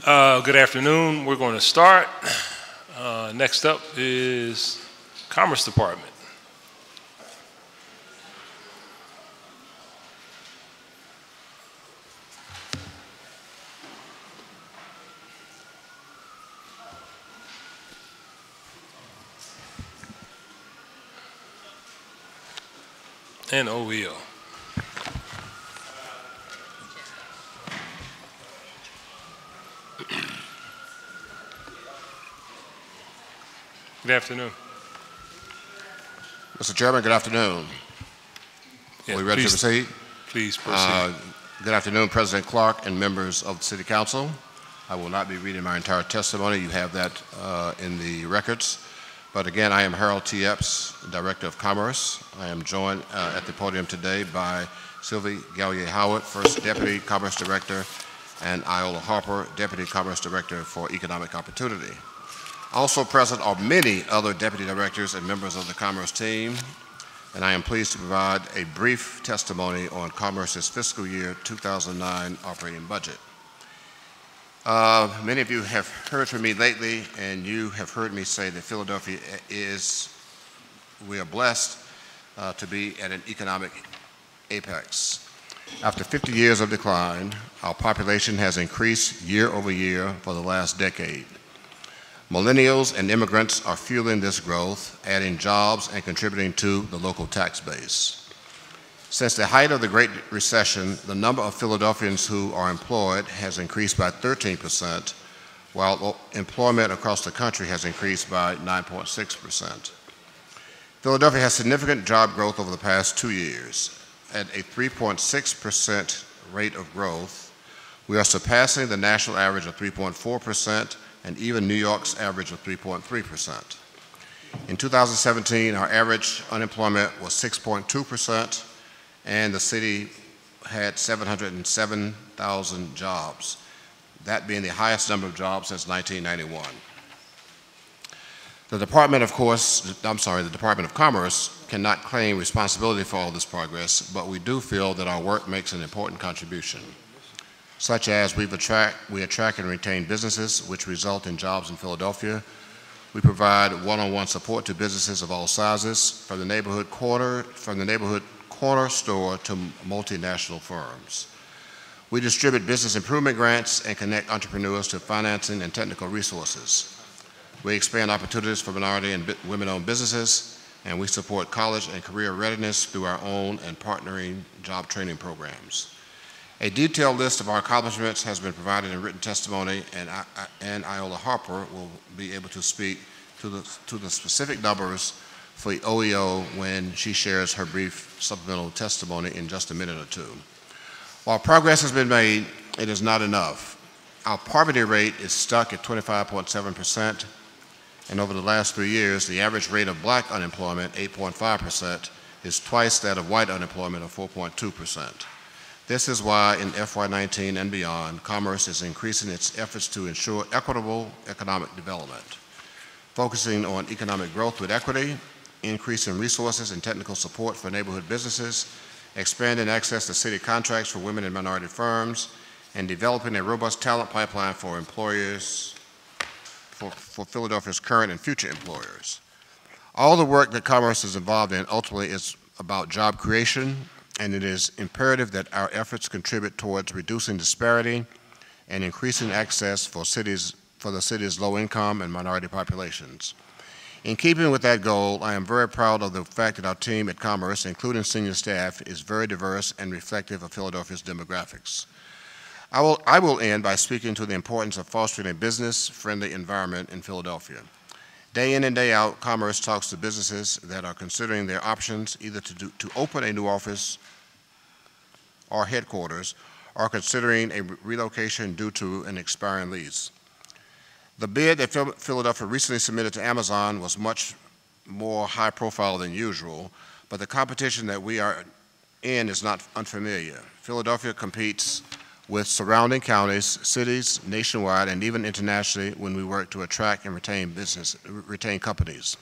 Good afternoon. We're going to start. Next up is Commerce Department. And OEO. Good afternoon. Mr. Chairman, good afternoon. Yeah, Are we ready to proceed? Please proceed. Good afternoon, President Clark and members of the City Council. I will not be reading my entire testimony. You have that in the records. But again, I am Harold T. Epps, Director of Commerce. I am joined at the podium today by Sylvie Gallier-Howard, First Deputy Commerce Director, and Iola Harper, Deputy Commerce Director for Economic Opportunity. Also present are many other Deputy Directors and members of the Commerce team, and I am pleased to provide a brief testimony on Commerce's Fiscal Year 2009 operating budget. Many of you have heard from me lately, and you have heard me say that Philadelphia we are blessed to be at an economic apex. After 50 years of decline, our population has increased year over year for the last decade. Millennials and immigrants are fueling this growth, adding jobs and contributing to the local tax base. Since the height of the Great Recession, the number of Philadelphians who are employed has increased by 13%, while employment across the country has increased by 9.6%. Philadelphia has significant job growth over the past 2 years. At a 3.6% rate of growth, we are surpassing the national average of 3.4%, and even New York's average of 3.3%. In 2017, our average unemployment was 6.2%, and the city had 707,000 jobs, that being the highest number of jobs since 1991. The Department of Commerce cannot claim responsibility for all this progress, but we do feel that our work makes an important contribution, such as we attract and retain businesses, which result in jobs in Philadelphia. We provide one-on-one support to businesses of all sizes, from the neighborhood corner store to multinational firms. We distribute business improvement grants and connect entrepreneurs to financing and technical resources. We expand opportunities for minority and women-owned businesses, and we support college and career readiness through our own and partnering job training programs. A detailed list of our accomplishments has been provided in written testimony, and Iola Harper will be able to speak to the specific numbers for the OEO when she shares her brief supplemental testimony in just a minute or two. While progress has been made, it is not enough. Our poverty rate is stuck at 25.7%, and over the last 3 years, the average rate of black unemployment, 8.5%, is twice that of white unemployment of 4.2%. This is why in FY19 and beyond, Commerce is increasing its efforts to ensure equitable economic development, focusing on economic growth with equity, increasing resources and technical support for neighborhood businesses, expanding access to city contracts for women and minority firms, and developing a robust talent pipeline for employers, for Philadelphia's current and future employers. All the work that Commerce is involved in ultimately is about job creation, and it is imperative that our efforts contribute towards reducing disparity and increasing access for the city's low-income and minority populations. In keeping with that goal, I am very proud of the fact that our team at Commerce, including senior staff, is very diverse and reflective of Philadelphia's demographics. I will end by speaking to the importance of fostering a business-friendly environment in Philadelphia. Day in and day out, Commerce talks to businesses that are considering their options, either to open a new office or headquarters, or considering a relocation due to an expiring lease. The bid that Philadelphia recently submitted to Amazon was much more high profile than usual, but the competition that we are in is not unfamiliar. Philadelphia competes with surrounding counties, cities, nationwide, and even internationally when we work to attract and retain companies.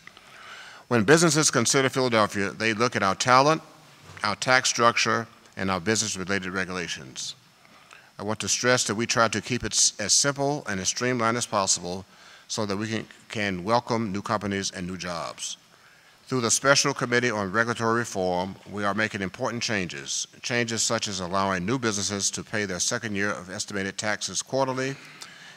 When businesses consider Philadelphia, they look at our talent, our tax structure, and our business-related regulations. I want to stress that we try to keep it as simple and as streamlined as possible so that we can welcome new companies and new jobs. Through the Special Committee on Regulatory Reform, we are making important changes such as allowing new businesses to pay their second year of estimated taxes quarterly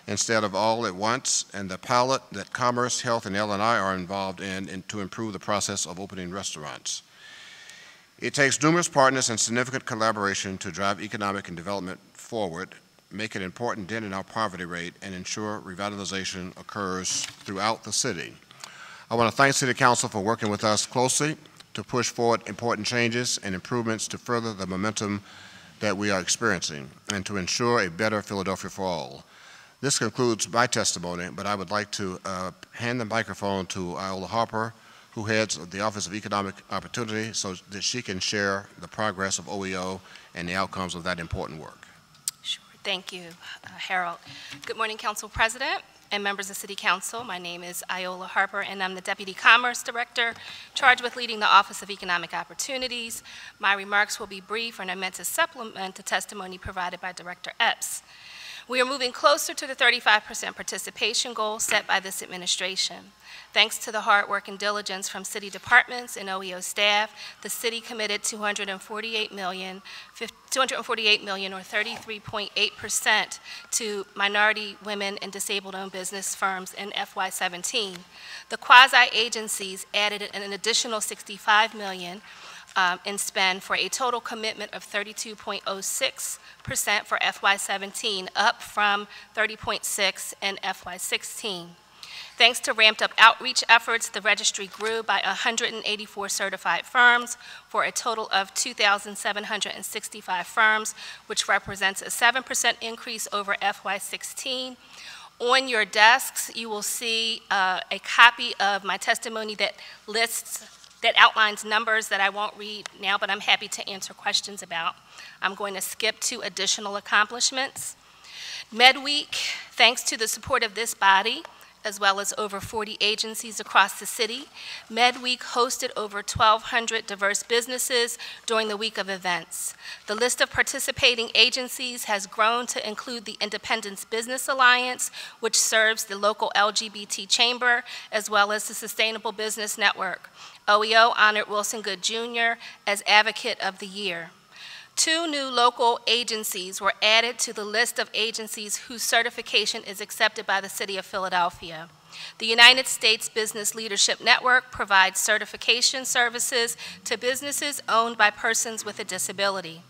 instead of all at once, and the pilot that Commerce, Health, and L&I are involved in to improve the process of opening restaurants. It takes numerous partners and significant collaboration to drive economic and development forward, make an important dent in our poverty rate, and ensure revitalization occurs throughout the city. I want to thank City Council for working with us closely to push forward important changes and improvements to further the momentum that we are experiencing and to ensure a better Philadelphia for all. This concludes my testimony, but I would like to hand the microphone to Iola Harper, who heads the Office of Economic Opportunity, so that she can share the progress of OEO and the outcomes of that important work. Sure. Thank you, Harold. Good morning, Council President and members of City Council. My name is Iola Harper, and I'm the Deputy Commerce Director charged with leading the Office of Economic Opportunities. My remarks will be brief, and are meant to supplement the testimony provided by Director Epps. We are moving closer to the 35% participation goal set by this administration. Thanks to the hard work and diligence from city departments and OEO staff, the city committed $248 million or 33.8% to minority, women, and disabled-owned business firms in FY17. The quasi-agencies added an additional $65 million in spend for a total commitment of 32.06% for FY17, up from 30.6% in FY16. Thanks to ramped-up outreach efforts, the registry grew by 184 certified firms for a total of 2,765 firms, which represents a 7% increase over FY16. On your desks, you will see a copy of my testimony that outlines numbers that I won't read now, but I'm happy to answer questions about. I'm going to skip to additional accomplishments. MedWeek, thanks to the support of this body, as well as over 40 agencies across the city, MedWeek hosted over 1,200 diverse businesses during the week of events. The list of participating agencies has grown to include the Independence Business Alliance, which serves the local LGBT chamber, as well as the Sustainable Business Network. OEO honored Wilson Good Jr. as Advocate of the Year. 2 new local agencies were added to the list of agencies whose certification is accepted by the City of Philadelphia. The United States Business Leadership Network provides certification services to businesses owned by persons with a disability.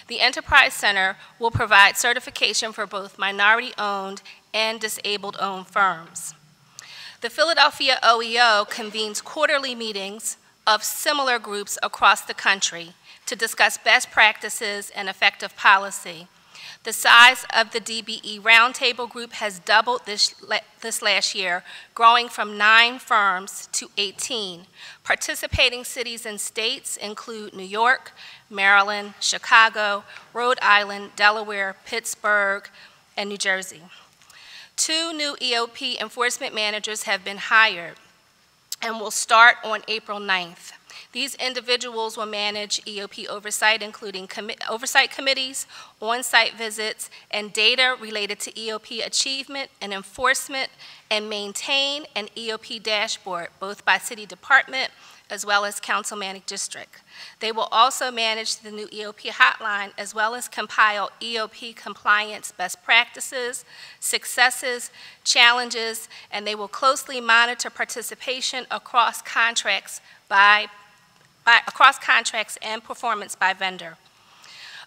The Enterprise Center will provide certification for both minority-owned and disabled-owned firms. The Philadelphia OEO convenes quarterly meetings of similar groups across the country to discuss best practices and effective policy. The size of the DBE Roundtable Group has doubled this last year, growing from 9 firms to 18. Participating cities and states include New York, Maryland, Chicago, Rhode Island, Delaware, Pittsburgh, and New Jersey. 2 new EOP enforcement managers have been hired and will start on April 9th. These individuals will manage EOP oversight, including oversight committees, on-site visits, and data related to EOP achievement and enforcement, and maintain an EOP dashboard, both by city department as well as council-managed district. They will also manage the new EOP hotline, as well as compile EOP compliance best practices, successes, challenges, and they will closely monitor participation across contracts and performance by vendor.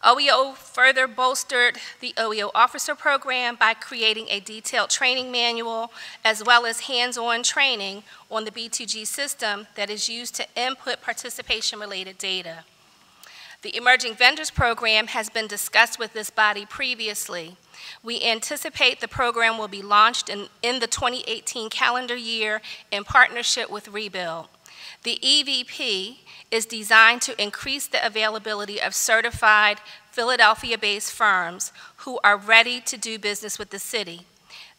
OEO further bolstered the OEO officer program by creating a detailed training manual, as well as hands-on training on the B2G system that is used to input participation-related data. The Emerging Vendors Program has been discussed with this body previously. We anticipate the program will be launched in the 2018 calendar year in partnership with Rebuild. The EVP is designed to increase the availability of certified Philadelphia-based firms who are ready to do business with the city.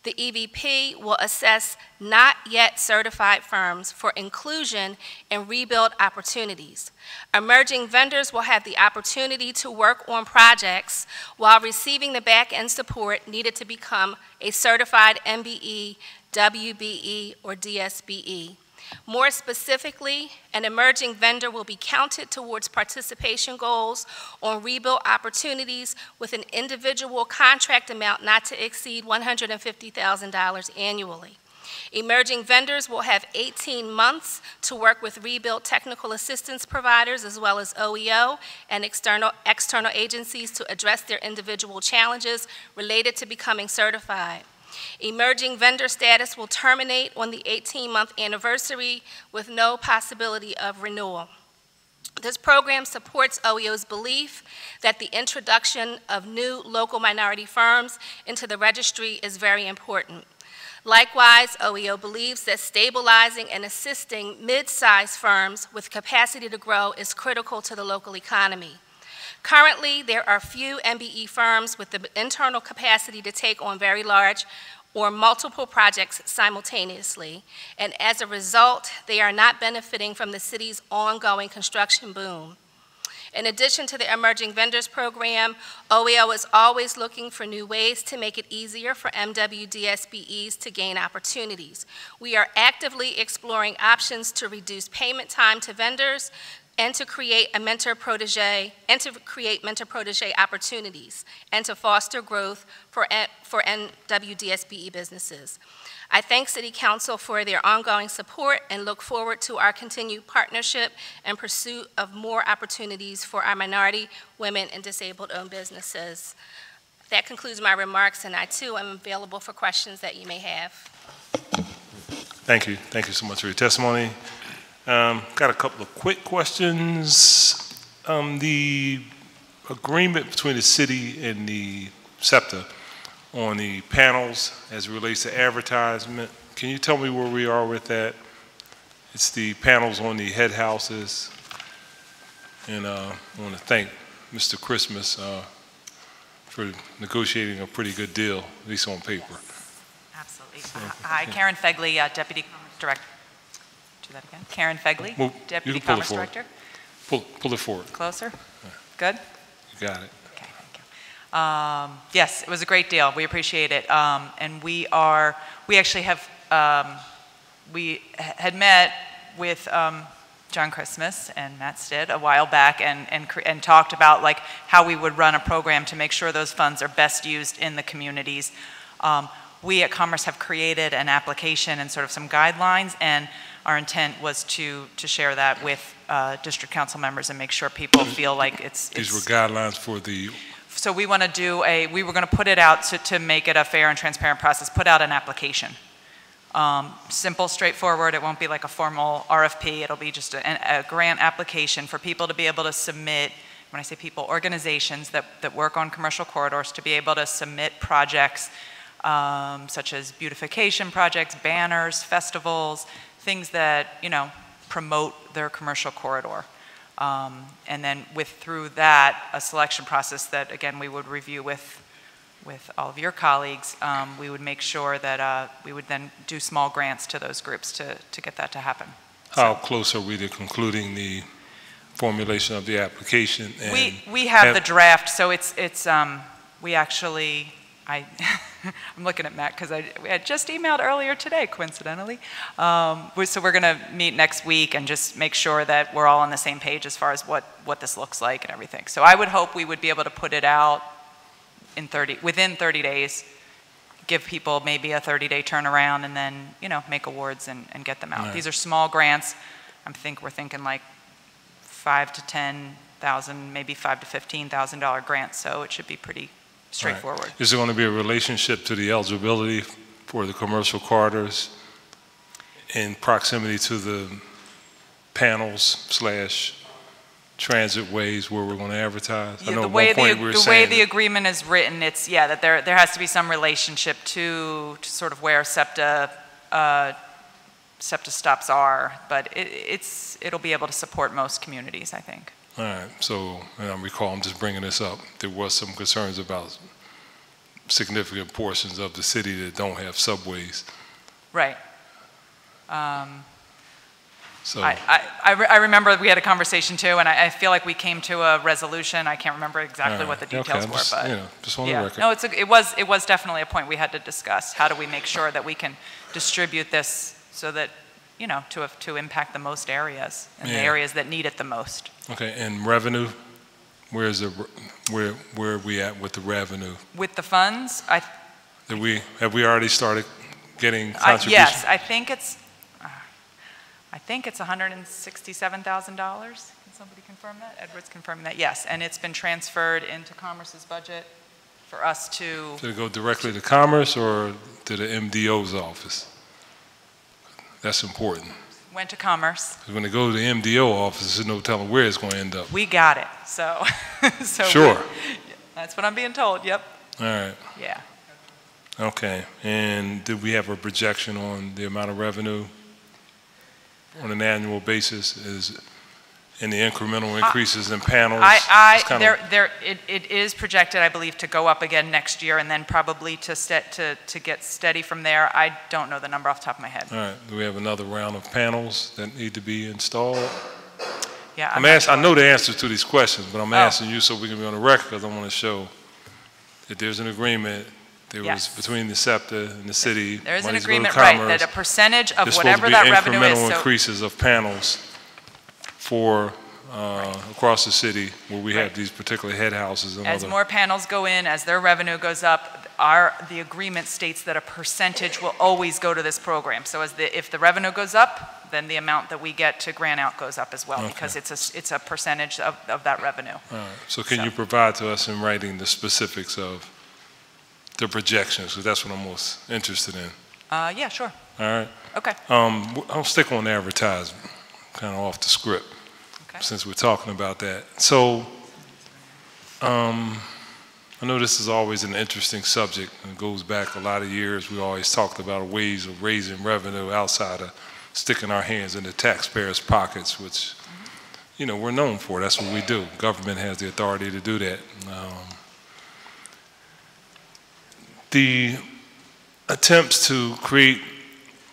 The EVP will assess not yet certified firms for inclusion in rebuild opportunities. Emerging vendors will have the opportunity to work on projects while receiving the back-end support needed to become a certified MBE, WBE, or DSBE. More specifically, an emerging vendor will be counted towards participation goals on rebuild opportunities with an individual contract amount not to exceed $150,000 annually. Emerging vendors will have 18 months to work with rebuild technical assistance providers as well as OEO and external agencies to address their individual challenges related to becoming certified. Emerging vendor status will terminate on the 18-month anniversary with no possibility of renewal. This program supports OEO's belief that the introduction of new local minority firms into the registry is very important. Likewise, OEO believes that stabilizing and assisting mid-sized firms with capacity to grow is critical to the local economy. Currently, there are few MBE firms with the internal capacity to take on very large or multiple projects simultaneously, and as a result, they are not benefiting from the city's ongoing construction boom. In addition to the Emerging Vendors Program, OEO is always looking for new ways to make it easier for MWDSBEs to gain opportunities. We are actively exploring options to reduce payment time to vendors and to create mentor-protege opportunities and to foster growth for MWDSBE businesses. I thank City Council for their ongoing support and look forward to our continued partnership and pursuit of more opportunities for our minority, women, and disabled-owned businesses. That concludes my remarks, and I too am available for questions that you may have. Thank you. Thank you so much for your testimony. Got a couple of quick questions. The agreement between the city and the SEPTA on the panels as it relates to advertisement, can you tell me where we are with that? It's the panels on the head houses, and I want to thank Mr. Christmas for negotiating a pretty good deal, at least on paper. Absolutely. Hi, Karen Fegley, Deputy Commerce Director. Do that again. Karen Fegley, Deputy Commerce Director. Pull it forward. Closer. Good. You got it. Okay, thank you. Yes, it was a great deal. We appreciate it, and we actually have we had met with John Christmas and Matt Stidd a while back and talked about like how we would run a program to make sure those funds are best used in the communities. We at Commerce have created an application and sort of some guidelines, and our intent was to share that with district council members and make sure people feel like These were guidelines for the... So we want to do we were going to put it out to make it a fair and transparent process, put out an application. Simple, straightforward, it won't be like a formal RFP, it'll be just a grant application for people to be able to submit, when I say people, organizations that work on commercial corridors to be able to submit projects such as beautification projects, banners, festivals, things that, you know, promote their commercial corridor. And then through that, a selection process that, again, we would review with all of your colleagues, we would make sure that we would then do small grants to those groups to get that to happen. How close are we to concluding the formulation of the application? And we have the draft, so we actually, I'm looking at Matt because we had just emailed earlier today, coincidentally. So we're going to meet next week and just make sure that we're all on the same page as far as what this looks like and everything. So I would hope we would be able to put it out within 30 days, give people maybe a 30-day turnaround, and then, you know, make awards and get them out. Right. These are small grants. We're thinking like $5,000 to $10,000, maybe $5,000 to $15,000 grants. So it should be pretty straightforward. Right. Is there going to be a relationship to the eligibility for the commercial corridors in proximity to the panels / transit ways where we're going to advise? Yeah, the way the agreement is written, it's that there has to be some relationship to sort of where SEPTA stops are, but it'll be able to support most communities, I think. All right. So, and I recall, I'm just bringing this up. There was some concerns about significant portions of the city that don't have subways. Right. So I remember we had a conversation too, and I feel like we came to a resolution. I can't remember exactly what the details were, but just on the record. No, it was definitely a point we had to discuss. How do we make sure that we can distribute this so that, you know, to impact the most areas and the areas that need it the most. Okay, and revenue, where are we at with the revenue? With the funds, have we already started getting contributions? Yes, I think it's $167,000. Can somebody confirm that? Edward's confirming that, yes. And it's been transferred into Commerce's budget for us to... Did it go directly to Commerce or to the MDO's office? That's important. Went to Commerce. When it goes to the MDO office, there's no telling where it's going to end up. We got it, so... Sure. That's what I'm being told, yep. All right. Yeah. Okay, and did we have a projection on the amount of revenue on an annual basis and the incremental increases in panels? It is projected, I believe, to go up again next year and then probably to get steady from there. I don't know the number off the top of my head. All right, do we have another round of panels that need to be installed? Yeah, I know the answer to these questions, but I'm asking you so we can be on the record because I want to show that there's an agreement. There was between the SEPTA and the city. There's an agreement, right, that a percentage of whatever that revenue is. Incremental increases of panels for across the city where we have these particular head houses and as more panels go in, as their revenue goes up, the agreement states that a percentage will always go to this program. So if the revenue goes up, then the amount that we get to grant out goes up as well, because it's a percentage of that revenue. All right. So can you provide to us in writing the specifics of the projections, because that's what I'm most interested in. Yeah, sure. All right. Okay. I'll stick on advertising, kind of off the script, since we're talking about that. So, I know this is always an interesting subject, and it goes back a lot of years. We always talked about ways of raising revenue outside of sticking our hands in the taxpayers' pockets, which, you know, we're known for. That's what we do. Government has the authority to do that. The attempts to create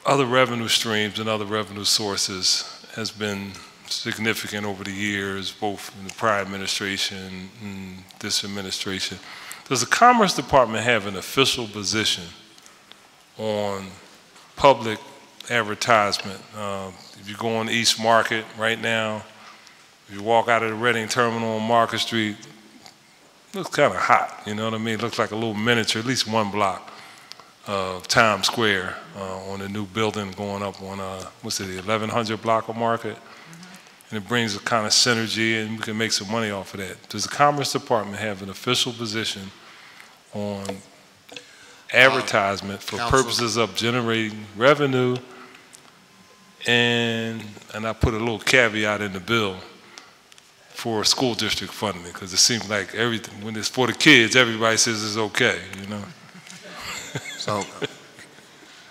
other revenue streams and other revenue sources has been significant over the years, both in the prior administration and this administration. Does the Commerce Department have an official position on public advertisement? If you go on East Market right now, if you walk out of the Reading Terminal on Market Street, looks kind of hot, you know what I mean? It looks like a little miniature, at least one block of Times Square on a new building going up on, what's it, the 1100 block of Market? And it brings a kind of synergy and we can make some money off of that. Does the Commerce Department have an official position on advertisement for purposes of generating revenue? And I put a little caveat in the bill for school district funding, because it seems like everything, when it's for the kids, everybody says it's okay, you know? So,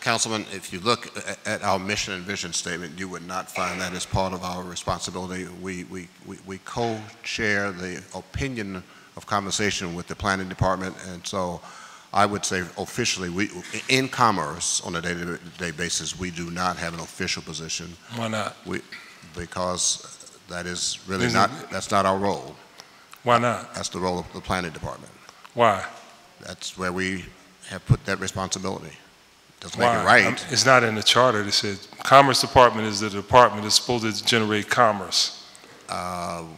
Councilman, if you look at our mission and vision statement, you would not find that as part of our responsibility. We co-share the opinion of conversation with the planning department, and so I would say officially, in Commerce, on a day-to-day basis, we do not have an official position. Why not? Because that is really that's not our role. Why not? That's the role of the planning department. Why? That's where we have put that responsibility. Doesn't make it right. It's not in the charter. It says Commerce Department is the department that's supposed to generate commerce.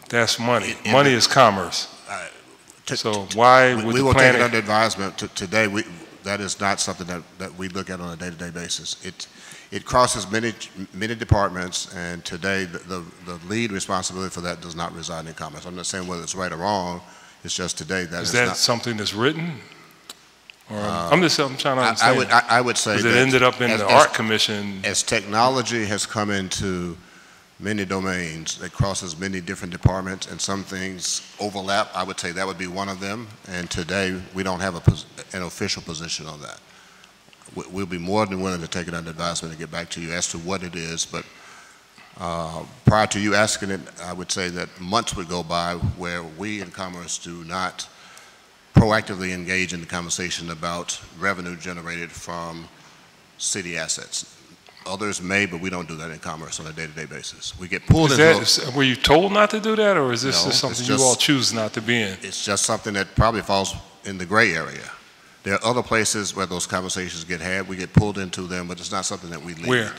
That's money. Money is commerce. So why would we will take it under advisement today? That is not something that we look at on a day-to-day basis. It crosses many departments, and today the lead responsibility for that does not reside in Commerce. I'm not saying whether it's right or wrong. It's just today that is that something that's written? Or I'm trying to understand. I would say that it ended up in the Art Commission. As technology has come into many domains, it crosses many different departments, and some things overlap. I would say that would be one of them. And today we don't have an official position on that. We'll be more than willing to take it under advisement and get back to you as to what it is. But prior to you asking it, I would say that months would go by where we in Commerce do not proactively engage in the conversation about revenue generated from city assets. Others may, but we don't do that in commerce on a day-to-day basis. We get pulled into... Were you told not to do that, or is this No, just something you all choose not to be in? It's just something that probably falls in the gray area. There are other places where those conversations get had. We get pulled into them, but it's not something that we lead. Where?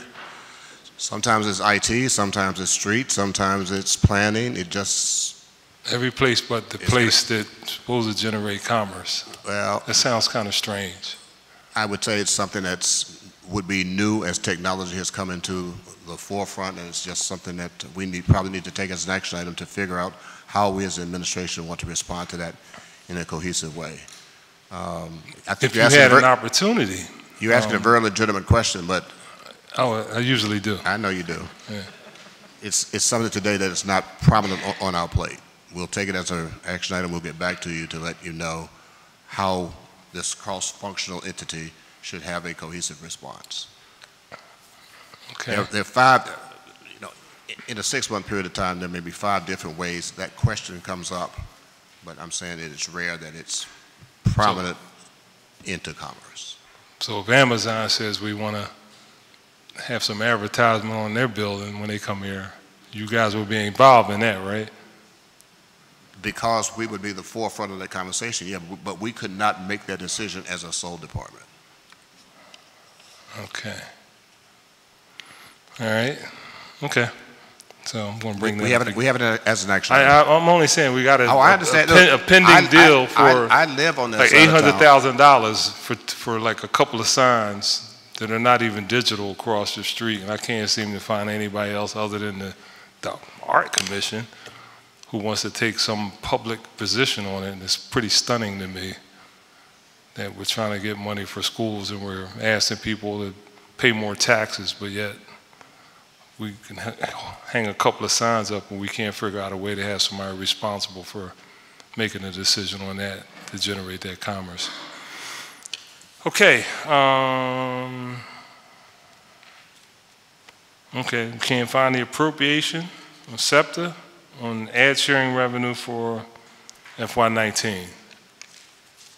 Sometimes it's IT, sometimes it's street, sometimes it's planning. It just... Every place but the place that's supposed to generate commerce. Well... That sounds kind of strange. I would say it's something would be new as technology has come into the forefront, and it's just something that we probably need to take as an action item to figure out how we as an administration want to respond to that in a cohesive way. I think if you had an opportunity. You're asking a very legitimate question, but... Oh, I usually do. I know you do. Yeah. It's something today that is not prominent on our plate. We'll take it as an action item. We'll get back to you to let you know how this cross-functional entity should have a cohesive response. Okay. There are 5, in a 6-month period of time, there may be 5 different ways that question comes up, but I'm saying that it's rare that it's prominent into commerce. So if Amazon says we want to have some advertisement on their building when they come here, you guys will be involved in that, right? Because we would be the forefront of that conversation, yeah, but we could not make that decision as a sole department. Okay. All right. Okay. So I'm going to bring that up. We have it as an action. I'm only saying we got a pending deal for I live on like $800,000 for like a couple of signs that are not even digital across the street, and I can't seem to find anybody else other than the Art Commission who wants to take some public position on it. And it's pretty stunning to me that we're trying to get money for schools and we're asking people to pay more taxes, but yet we can hang a couple of signs up and we can't figure out a way to have somebody responsible for making a decision on that to generate that commerce. Okay. Okay, we can't find the appropriation on SEPTA on ad sharing revenue for FY19.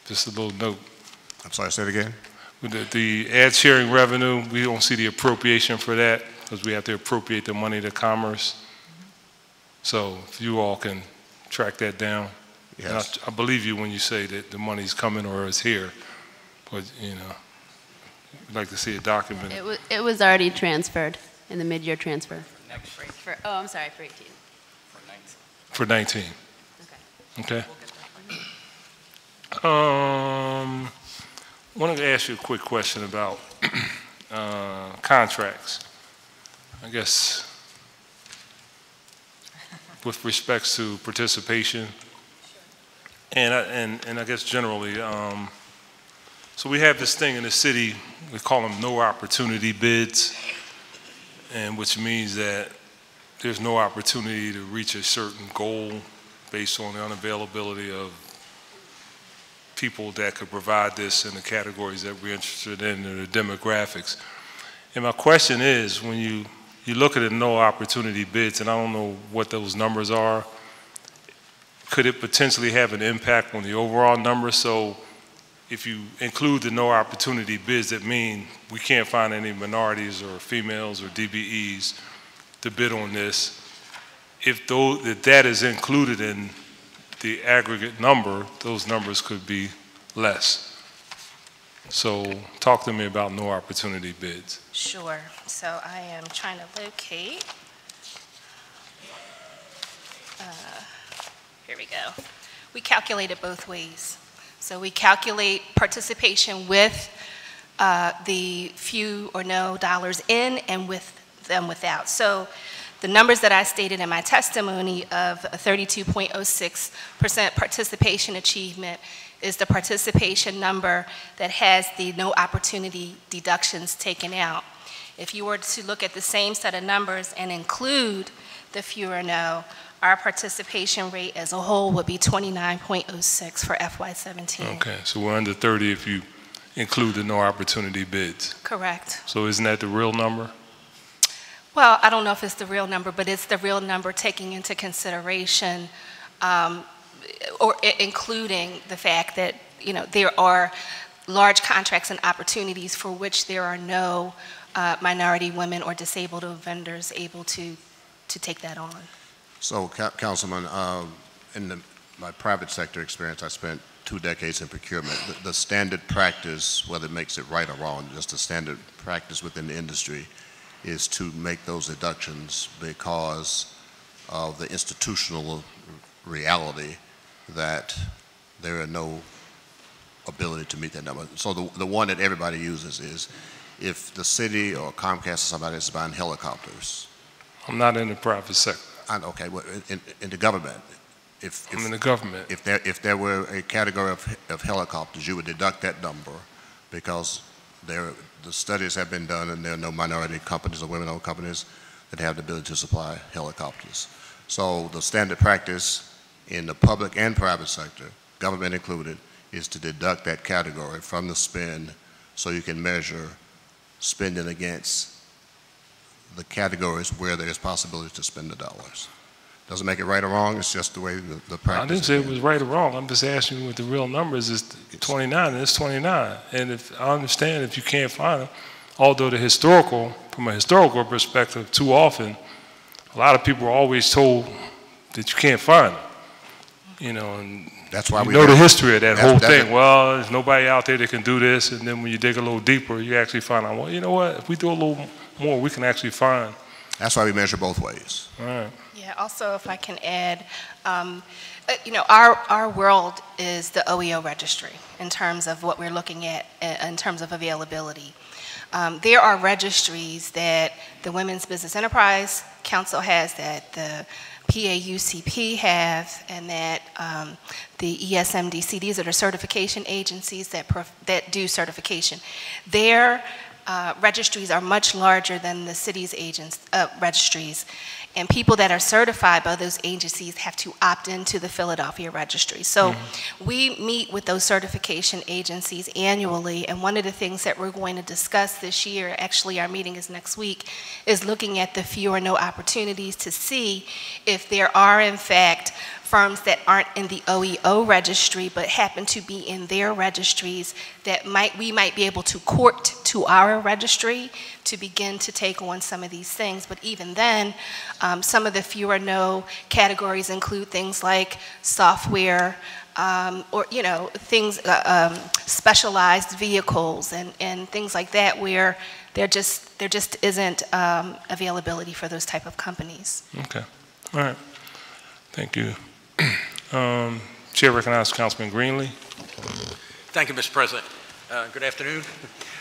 Just a little note. I'm sorry, say it again. With the ad sharing revenue, we don't see the appropriation for that because we have to appropriate the money to commerce. So if you all can track that down. Yes. I believe you when you say that the money's coming or it's here, but we'd like to see a document. It was already transferred in the mid-year transfer. I'm sorry, for 18. For 19. Okay. Okay. I wanted to ask you a quick question about contracts. I guess with respects to participation, and I guess generally, so we have this thing in the city, we call them no opportunity bids, and which means that there's no opportunity to reach a certain goal based on the unavailability of people that could provide this in the categories that we're interested in and the demographics. And my question is, when you look at the no opportunity bids, and I don't know what those numbers are, could it potentially have an impact on the overall number? So if you include the no opportunity bids, that mean we can't find any minorities or females or DBEs to bid on this. If that is included in the aggregate number, those numbers could be less. So talk to me about no opportunity bids. Sure. So I am trying to locate. Here we go. We calculate it both ways. So we calculate participation with the few or no dollars in and with them without. So the numbers that I stated in my testimony of a 32.06% participation achievement is the participation number that has the no opportunity deductions taken out. If you were to look at the same set of numbers and include the few or no, our participation rate as a whole would be 29.06 for FY17. Okay, so we're under 30 if you include the no opportunity bids. Correct. So isn't that the real number? Well, I don't know if it's the real number, but it's the real number taking into consideration or including the fact that, there are large contracts and opportunities for which there are no minority women or disabled vendors able to take that on. So, Councilman, in my private sector experience, I spent 2 decades in procurement. The standard practice, whether it makes it right or wrong, just the standard practice within the industry is to make those deductions because of the institutional reality that there are no ability to meet that number. So the one that everybody uses is if the city or Comcast or somebody is buying helicopters. I'm not in the private sector. Okay, well, in the government. I'm in the government. If there were a category of helicopters, you would deduct that number because the studies have been done and there are no minority companies or women-owned companies that have the ability to supply helicopters. So the standard practice in the public and private sector, government included, is to deduct that category from the spend so you can measure spending against the categories where there's possibility to spend the dollars. Doesn't make it right or wrong, it's just the way the practice. I didn't say it was right or wrong, I'm just asking you what the real numbers is. 29, and it's 29. And if I understand if you can't find them, although from a historical perspective, too often, a lot of people are always told that you can't find them. And that's why you know the history of that whole thing. Well, there's nobody out there that can do this, and then when you dig a little deeper, you actually find out, well, you know what, if we do a little more, we can actually find. That's why we measure both ways. All right. Yeah, also if I can add, our world is the OEO registry in terms of what we're looking at in terms of availability. There are registries that the Women's Business Enterprise Council has, that the PAUCP have, and that the ESMDC, these are the certification agencies that do certification. Their registries are much larger than the city's registries, and people that are certified by those agencies have to opt into the Philadelphia registry. So we meet with those certification agencies annually, and one of the things that we're going to discuss this year, actually our meeting is next week, is looking at the few or no opportunities to see if there are in fact firms that aren't in the OEO registry but happen to be in their registries that we might be able to court to our registry to begin to take on some of these things. But even then, some of the few or no categories include things like software, or things, specialized vehicles and things like that, where there just isn't availability for those type of companies. Okay, all right, thank you. Chair recognizes Councilman Greenlee. Thank you, Mr. President. Good afternoon.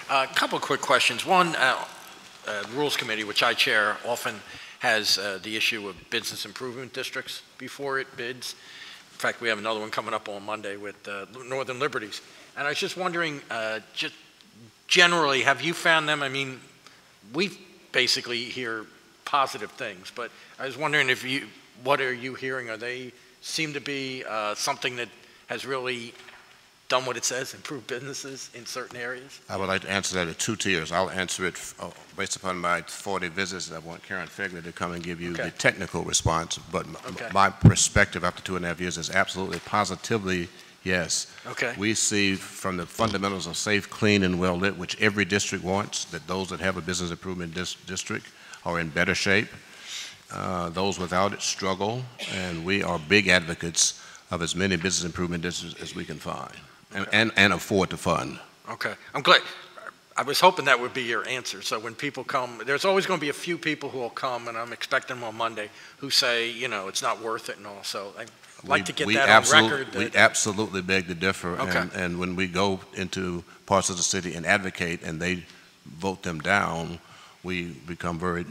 A couple of quick questions. One, the Rules Committee, which I chair, often has the issue of business improvement districts before it bids. In fact, we have another one coming up on Monday with Northern Liberties. And I was just wondering, just generally, have you found them? I mean, we basically hear positive things, but I was wondering what are you hearing? Are they seem to be something that has really done what it says, improved businesses in certain areas? I would like to answer that in 2 tiers. I'll answer it based upon my 40 visits. I want Karen Fegler to come and give you the technical response, but my perspective after 2.5 years is absolutely, positively, yes. Okay. We see from the fundamentals of safe, clean, and well-lit, which every district wants, that those that have a business improvement district are in better shape. Those without it struggle, and we are big advocates of as many business improvement districts as we can find and afford to fund. Okay, I'm glad. I was hoping that would be your answer. So when people come, there's always going to be a few people who will come, and I'm expecting them on Monday, who say, it's not worth it and all. So I'd like to get that on record. We absolutely beg to differ, and when we go into parts of the city and advocate and they vote them down, we become very...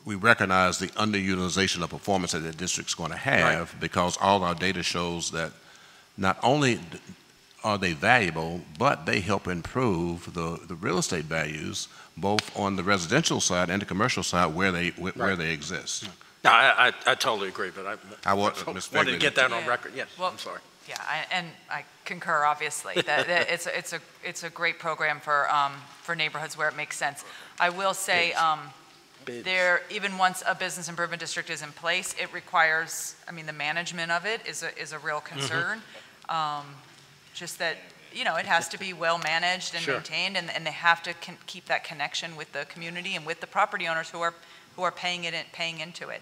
we recognize the underutilization of performance that the district's going to have, because all our data shows that not only are they valuable, but they help improve the real estate values, both on the residential side and the commercial side where they exist. No, I totally agree, but I wanted to get that on record. Yes, well, I'm sorry. Yeah, and I concur, obviously, that it's a great program for neighborhoods where it makes sense. I will say, bids? Even once a business improvement district is in place, it requires, I mean, the management of it is a real concern. Just that, you know, it has to be well managed and maintained, and they have to keep that connection with the community and with the property owners who are paying into it.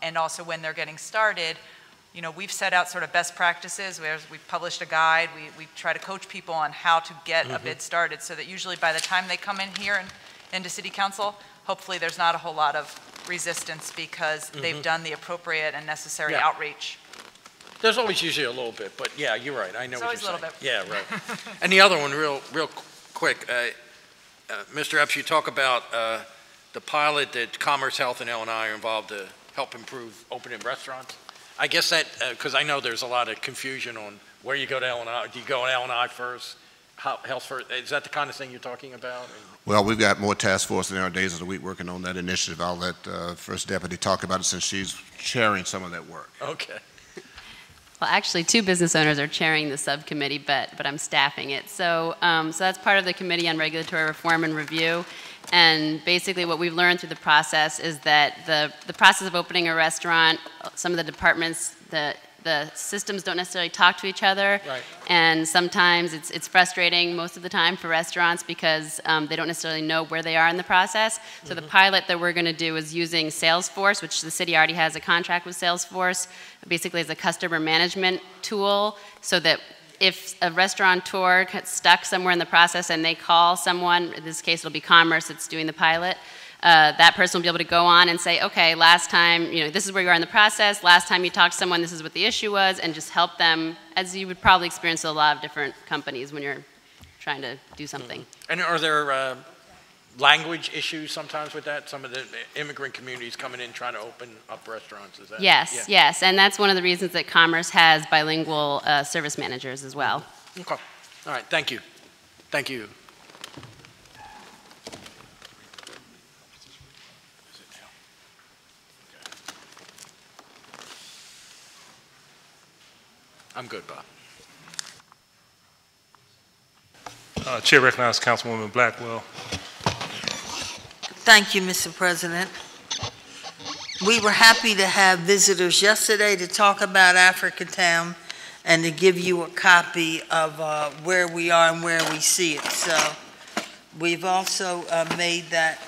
And also when they're getting started, you know, we've set out sort of best practices. We've published a guide. We try to coach people on how to get a bid started, so that usually by the time they come in here and into City Council, hopefully there's not a whole lot of resistance, because they've done the appropriate and necessary outreach. There's always usually a little bit, but yeah, you're right. I know what you're saying. Always a little bit. Yeah, right. And the other one, real quick, Mr. Epps, you talk about the pilot that Commerce, Health, and L&I are involved to help improve opening restaurants. I guess that, because I know there's a lot of confusion on where you go to L&I. Do you go L&I first, Health first? Is that the kind of thing you're talking about? Well, we've got more task force in our days of the week working on that initiative. I'll let First Deputy talk about it, since she's chairing some of that work. Okay. Well, actually, 2 business owners are chairing the subcommittee, but I'm staffing it. So that's part of the Committee on Regulatory Reform and Review. And basically what we've learned through the process is that the process of opening a restaurant, some of the departments, the systems don't necessarily talk to each other. Right. And sometimes it's frustrating most of the time for restaurants, because they don't necessarily know where they are in the process. So the pilot that we're going to do is using Salesforce, which the city already has a contract with Salesforce, basically as a customer management tool, so that if a restaurateur gets stuck somewhere in the process and they call someone, in this case it'll be Commerce that's doing the pilot, that person will be able to go on and say, okay, last time, you know, this is where you are in the process, last time you talked to someone, this is what the issue was, and just help them, as you would probably experience with a lot of different companies when you're trying to do something. And are there language issues sometimes with that? Some of the immigrant communities coming in trying to open up restaurants, is that? Yes, yes, and that's one of the reasons that Commerce has bilingual service managers as well. Okay. All right, thank you. Thank you. I'm good, Bob. Chair recognizes Councilwoman Blackwell. Thank you, Mr. President. We were happy to have visitors yesterday to talk about Africatown and to give you a copy of where we are and where we see it. So we've also made that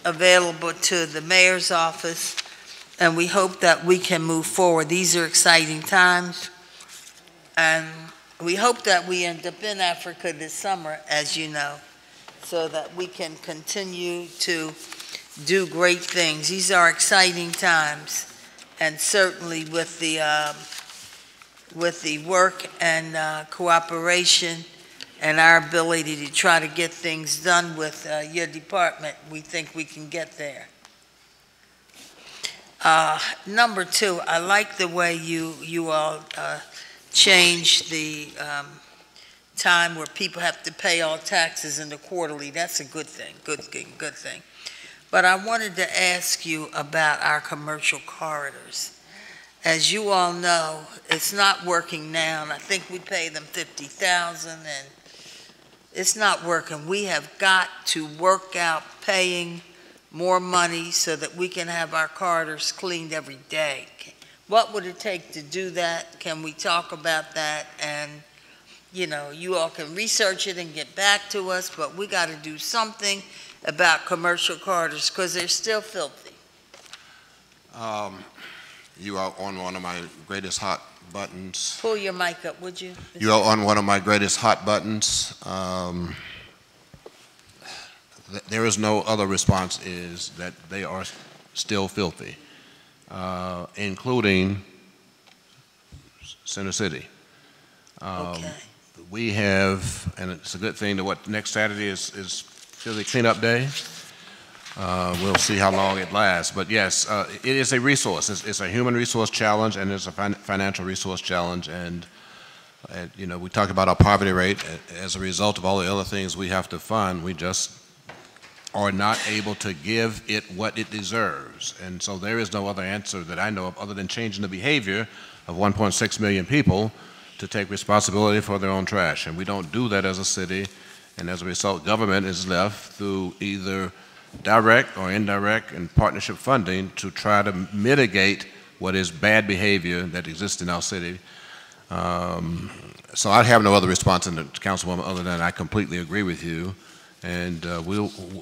available to the mayor's office, and we hope that we can move forward. These are exciting times, and we hope that we end up in Africa this summer, as you know, so that we can continue to do great things. These are exciting times, and certainly with the work and cooperation and our ability to try to get things done with your department, we think we can get there. Number 2, I like the way you all changed the time where people have to pay all taxes in the quarterly. That's a good thing, good thing. But I wanted to ask you about our commercial corridors. As you all know, it's not working now, and I think we pay them $50,000, and it's not working. We have got to work out paying more money so that we can have our corridors cleaned every day. What would it take to do that? Can we talk about that? And, you know, you all can research it and get back to us, but we got to do something about commercial corridors because they're still filthy. You are on one of my greatest hot buttons. Pull your mic up, would you? You are on one of my greatest hot buttons. There is no other response, is that they are still filthy, including Center City. Okay. We have, and it's a good thing that what next Saturday is Philly Cleanup Day. We'll see how long it lasts, but yes, it is a resource. It's a human resource challenge, and it's a financial resource challenge. And you know, we talked about our poverty rate. As a result of all the other things we have to fund, we just are not able to give it what it deserves. And so there is no other answer that I know of other than changing the behavior of 1.6 million people to take responsibility for their own trash. And we don't do that as a city, and as a result, government is left through either direct or indirect and partnership funding to try to mitigate what is bad behavior that exists in our city. So I have no other response to the Councilwoman other than I completely agree with you. And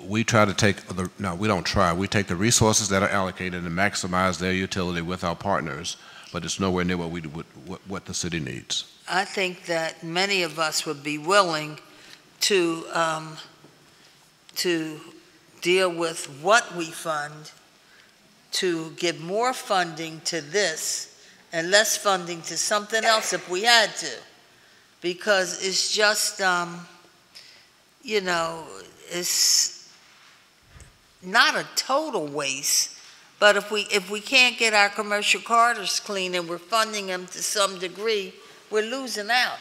we try to take we take the resources that are allocated and maximize their utility with our partners, but it's nowhere near what the city needs. I think that many of us would be willing to deal with what we fund, to give more funding to this and less funding to something else if we had to, because it's just, you know, it's not a total waste, but if we can't get our commercial corridors clean and we're funding them to some degree, we're losing out.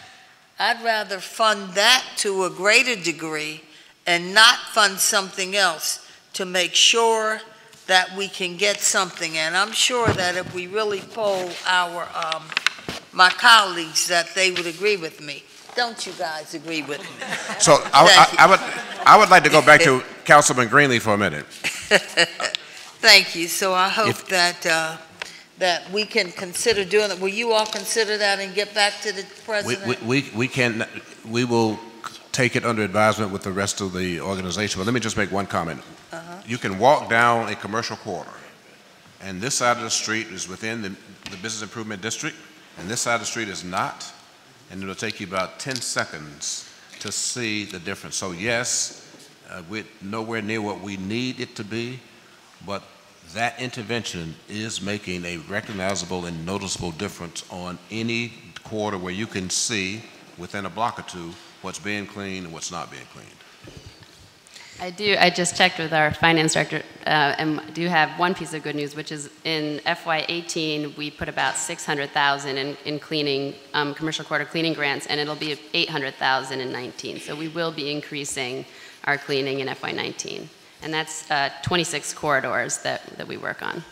I'd rather fund that to a greater degree and not fund something else to make sure that we can get something. And I'm sure that if we really poll our my colleagues, that they would agree with me. Don't you guys agree with me? So I would like to go back to Councilman Greenlee for a minute. Thank you. So I hope that that we can consider doing it. Will you all consider that and get back to the president? We will take it under advisement with the rest of the organization. But let me just make one comment. You can walk down a commercial corridor, and this side of the street is within the business improvement district, and this side of the street is not, and it'll take you about 10 seconds to see the difference. So yes, we're nowhere near what we need it to be, but that intervention is making a recognizable and noticeable difference on any corridor where you can see within a block or two what's being cleaned and what's not being cleaned. I just checked with our finance director, and do have one piece of good news, which is in FY18, we put about $600,000 in cleaning, commercial corridor cleaning grants, and it'll be $800,000 in 19. So we will be increasing our cleaning in FY19. And that's 26 corridors that we work on.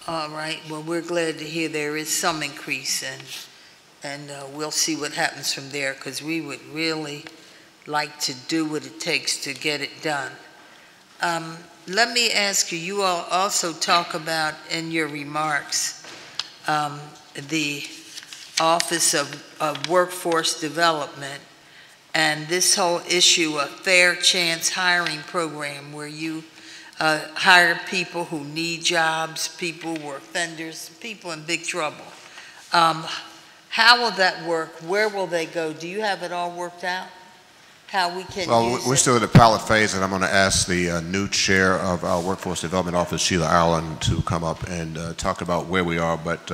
All right. Well, we're glad to hear there is some increase, and we'll see what happens from there, because we would really like to do what it takes to get it done. Let me ask you, you all also talk about in your remarks the Office of Workforce Development and this whole issue of fair chance hiring program, where you hire people who need jobs, people who are offenders, people in big trouble. How will that work? Where will they go? Do you have it all worked out? How we can use we're it? still in the pilot phase, and I'm going to ask the new chair of our Workforce Development Office, Sheila Ireland, to come up and talk about where we are. But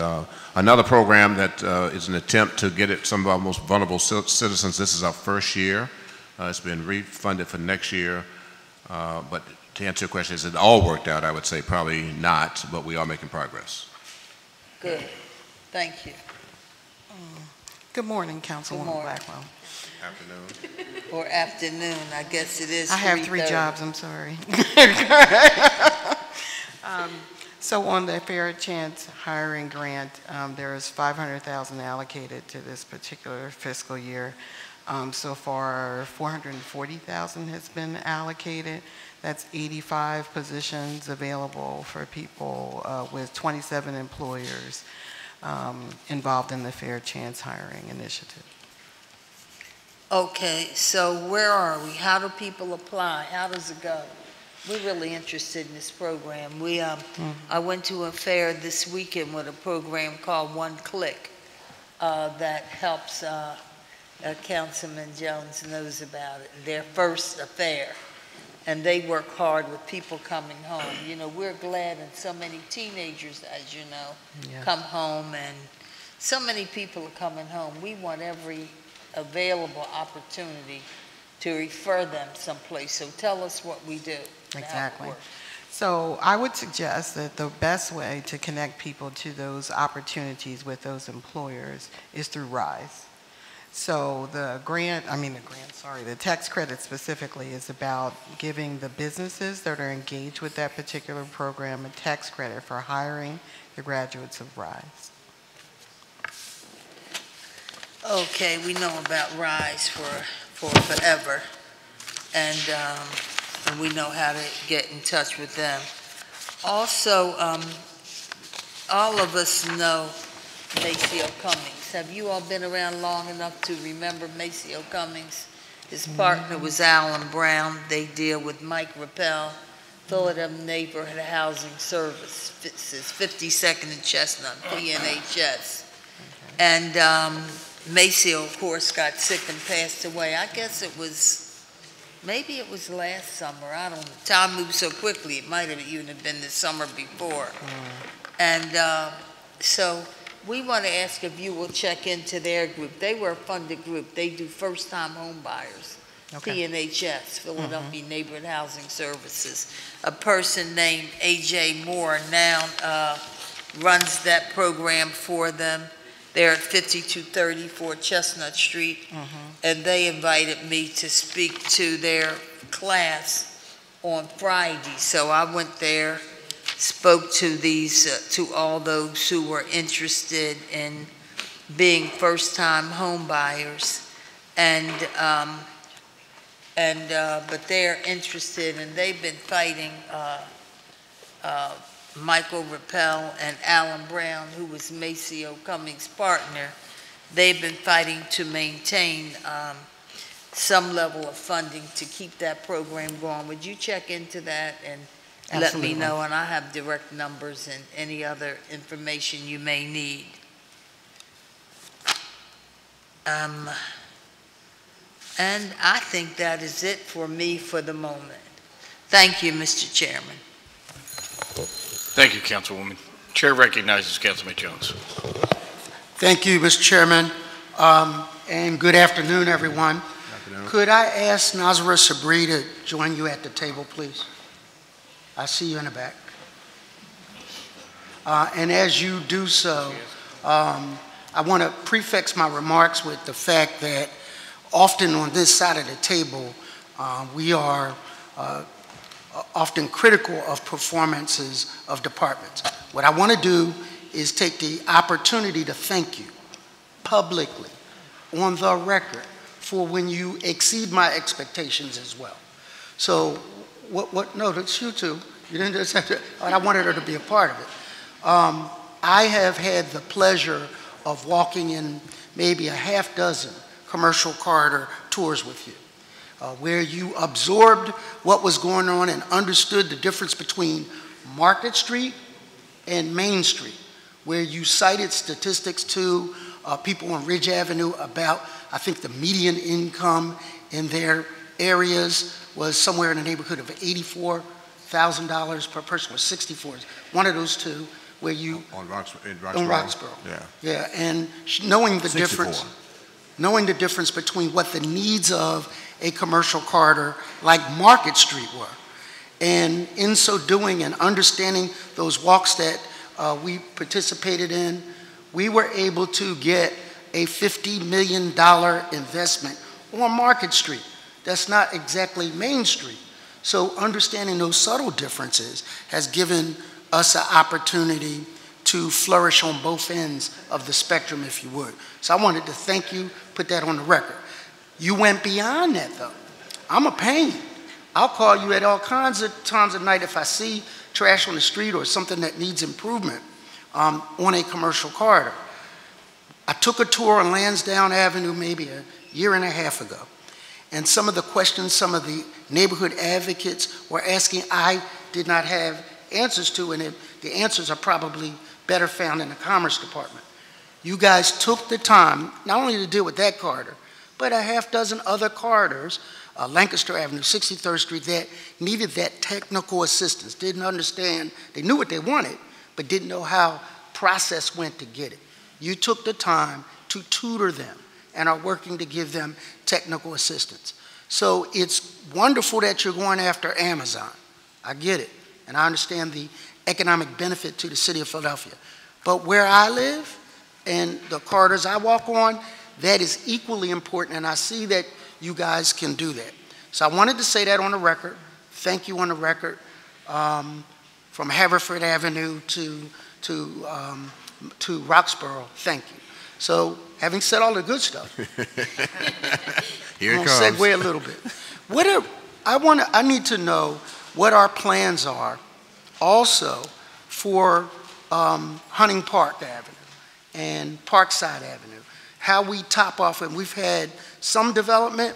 another program that is an attempt to get at some of our most vulnerable citizens. This is our first year. It's been refunded for next year. But to answer your question, is it all worked out? I would say probably not, but we are making progress. Good. Thank you. Good morning, Councilwoman Blackwell. Afternoon. Or afternoon, I guess it is. I have 3 jobs, I'm sorry. So on the Fair Chance hiring grant, there is $500,000 allocated to this particular fiscal year. So far, $440,000 has been allocated. That's 85 positions available for people with 27 employers involved in the Fair Chance hiring initiative. Okay, so where are we? How do people apply? How does it go? We're really interested in this program. I went to a fair this weekend with a program called One Click that helps Councilman Jones knows about it. Their first affair, and they work hard with people coming home. You know, we're glad, and so many teenagers, as you know, come home, and so many people are coming home. We want every available opportunity to refer them someplace. So tell us what we do. Exactly. So I would suggest that the best way to connect people to those opportunities with those employers is through RISE. So the tax credit specifically is about giving the businesses that are engaged with that particular program a tax credit for hiring the graduates of RISE. Okay, we know about RISE for forever, and and we know how to get in touch with them. Also, all of us know Maceo Cummings. Have you all been around long enough to remember Maceo Cummings? His partner was Alan Brown. They deal with Mike Rappel, Philadelphia Neighborhood Housing Services, 52nd and Chestnut, PNHS. And Maceo, of course, got sick and passed away. I guess it was, maybe it was last summer. I don't know. Time moves so quickly. It might have even been the summer before. And so we want to ask if you will check into their group. They were a funded group. They do first-time home buyers. Okay. PNHS, Philadelphia Neighborhood Housing Services. A person named A.J. Moore now runs that program for them. They're at 5234 Chestnut Street, and they invited me to speak to their class on Friday. So I went there, spoke to these, to all those who were interested in being first-time home buyers, but they're interested, and they've been fighting Michael Rappel and Alan Brown, who was Maceo Cummings' partner. They've been fighting to maintain some level of funding to keep that program going. Would you check into that and let me know? And I have direct numbers and any other information you may need. And I think that is it for me for the moment. Thank you, Mr. Chairman. Thank you, Councilwoman. Chair recognizes Councilman Jones. Thank you, Mr. Chairman, and good afternoon, everyone. Could I ask Nazara Sabri to join you at the table, please? I see you in the back. And as you do so, I want to prefix my remarks with the fact that often on this side of the table, we are often critical of performances of departments. What I want to do is take the opportunity to thank you publicly on the record for when you exceed my expectations as well. So no, that's you too. You didn't just have to, I wanted her to be a part of it. I have had the pleasure of walking in maybe a half dozen commercial corridor tours with you, where you absorbed what was going on and understood the difference between Market Street and Main Street, where you cited statistics to people on Ridge Avenue about, I think the median income in their areas was somewhere in the neighborhood of $84,000 per person, or 64, one of those two, where you... In Roxborough. On Roxborough. Yeah. Yeah, and knowing the 64. difference between what the needs of a commercial corridor like Market Street were. And in so doing and understanding those walks that we participated in, we were able to get a $50 million investment on Market Street. That's not exactly Main Street. So understanding those subtle differences has given us an opportunity to flourish on both ends of the spectrum, if you would. So I wanted to thank you, put that on the record. You went beyond that, though. I'm a pain. I'll call you at all kinds of times of night if I see trash on the street or something that needs improvement on a commercial corridor. I took a tour on Lansdowne Avenue maybe a year and a half ago, and some of the questions some of the neighborhood advocates were asking, I did not have answers to, and the answers are probably better found in the Commerce Department. You guys took the time not only to deal with that corridor, but a half dozen other corridors, Lancaster Avenue, 63rd Street, that needed that technical assistance, didn't understand, they knew what they wanted, but didn't know how process went to get it. You took the time to tutor them and are working to give them technical assistance. So it's wonderful that you're going after Amazon. I get it, and I understand the economic benefit to the city of Philadelphia. But where I live and the corridors I walk on, that is equally important, and I see that you guys can do that. So I wanted to say that on the record. Thank you on the record. From Haverford Avenue to Roxborough, thank you. So having said all the good stuff, Here it I'm comes. gonna segue a little bit. I need to know what our plans are also for Hunting Park Avenue and Parkside Avenue, how we top off, and we've had some development,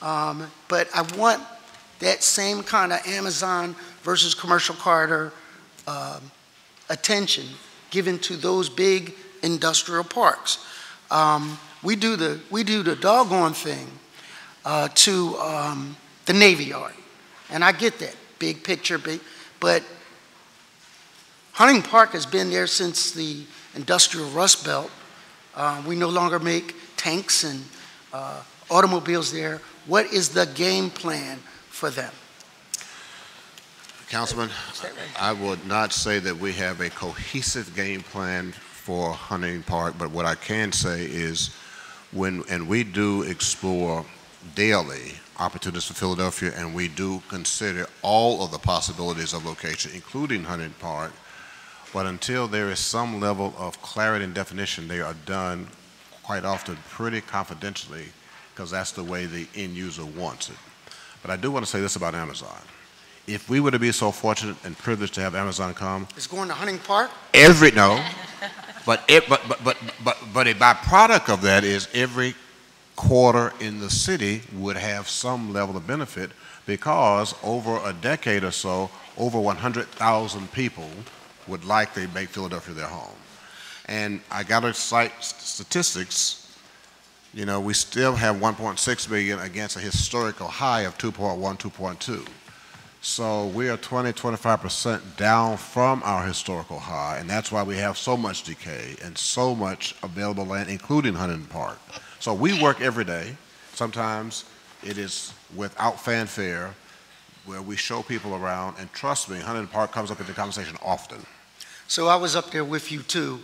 but I want that same kind of Amazon versus commercial corridor attention given to those big industrial parks. We do the doggone thing to the Navy Yard, and I get that big picture, but Hunting Park has been there since the industrial Rust Belt. We no longer make tanks and automobiles there. What is the game plan for them? Councilman, I would not say that we have a cohesive game plan for Hunting Park, but what I can say is and we do explore daily opportunities for Philadelphia, and we do consider all of the possibilities of location, including Hunting Park, but until there is some level of clarity and definition, they are done quite often pretty confidentially, because that's the way the end user wants it. But I do want to say this about Amazon. If we were to be so fortunate and privileged to have Amazon come, It's going to Hunting Park? but a byproduct of that is every quarter in the city would have some level of benefit, because over a decade or so, over 100,000 people would likely make Philadelphia their home. And I got to cite statistics. You know, we still have 1.6 million against a historical high of 2.1, 2.2. So we are 20–25% down from our historical high, and that's why we have so much decay and so much available land, including Hunting Park. So we work every day. Sometimes it is without fanfare, where we show people around, and trust me, Hunting Park comes up in the conversation often. So I was up there with you too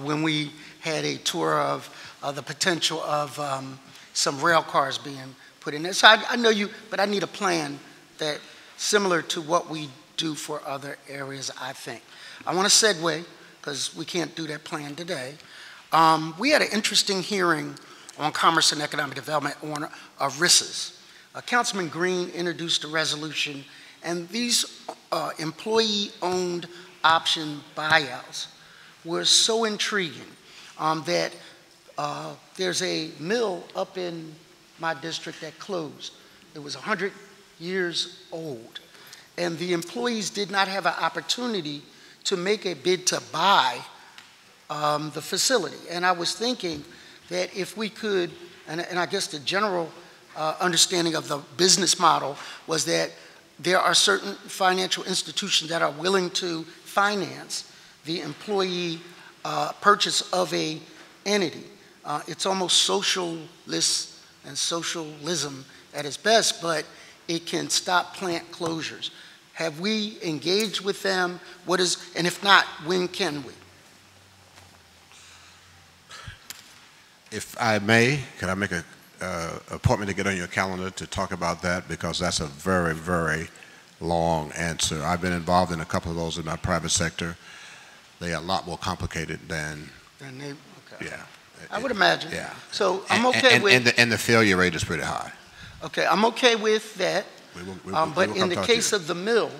when we had a tour of the potential of some rail cars being put in there. So I know you, but I need a plan that similar to what we do for other areas, I think. I want to segue, because we can't do that plan today. We had an interesting hearing on Commerce and Economic Development on RISAs. Councilman Green introduced a resolution, and these employee-owned option buyouts were so intriguing that there's a mill up in my district that closed. It was 100 years old, and the employees did not have an opportunity to make a bid to buy the facility. And I was thinking that if we could, and I guess the general understanding of the business model was that there are certain financial institutions that are willing to finance the employee purchase of a entity. It's almost socialist and socialism at its best, but it can stop plant closures. Have we engaged with them? And if not, when can we? If I may, can I make an appointment to get on your calendar to talk about that, because that's a very, very long answer. I've been involved in a couple of those in my private sector. They are a lot more complicated than Okay. yeah. I would imagine. Yeah. So I'm okay with. And the failure rate is pretty high. Okay, I'm okay with that. But in the case of the mill,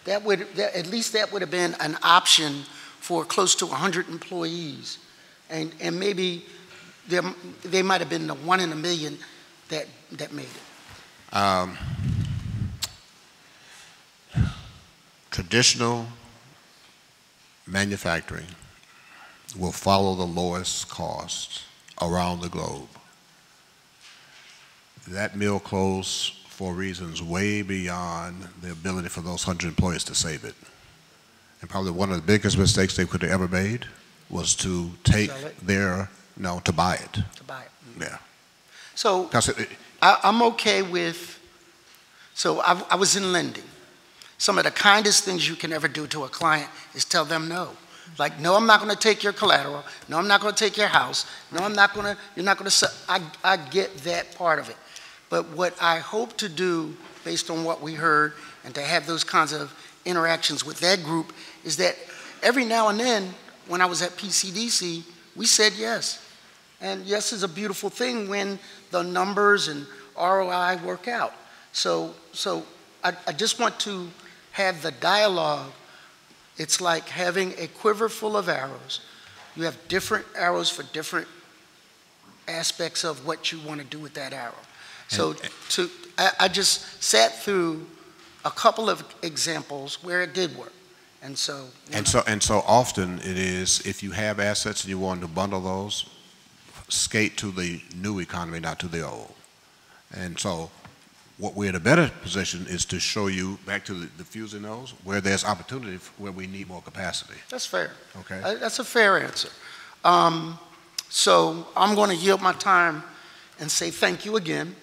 at least that would have been an option for close to 100 employees, and maybe they might have been the 1 in a million that made it. Traditional manufacturing will follow the lowest cost around the globe. That mill closed for reasons way beyond the ability for those 100 employees to save it. And probably one of the biggest mistakes they could have ever made was to take to buy it. To buy it. Yeah. So I'm okay with, so I was in lending. Some of the kindest things you can ever do to a client is tell them no. Like, no, I'm not going to take your collateral. No, I'm not going to take your house. No, you're not going to sell. I get that part of it. But what I hope to do, based on what we heard, and to have those kinds of interactions with that group, is that every now and then, when I was at PCDC, we said yes. And yes is a beautiful thing when the numbers and ROI work out. So I just want to have the dialogue. It's like having a quiver full of arrows. You have different arrows for different aspects of what you want to do with that arrow. So I just sat through a couple of examples where it did work. And so often it is, if you have assets and you want to bundle those, skate to the new economy, not to the old. And so what we're in a better position is to show you, back to the diffusing those, where there's opportunity, where we need more capacity. That's fair. Okay. That's a fair answer. So I'm going to yield my time and say thank you again,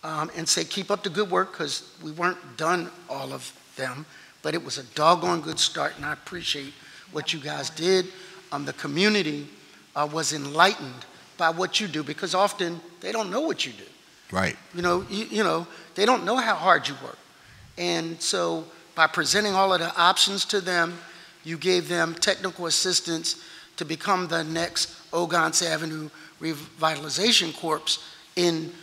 and say keep up the good work, because we weren't done all of them, but it was a doggone good start, and I appreciate what you guys did. The community was enlightened by what you do, because often they don't know what you do. Right. You know, they don't know how hard you work. And so by presenting all of the options to them, you gave them technical assistance to become the next Ogons Avenue Revitalization Corps in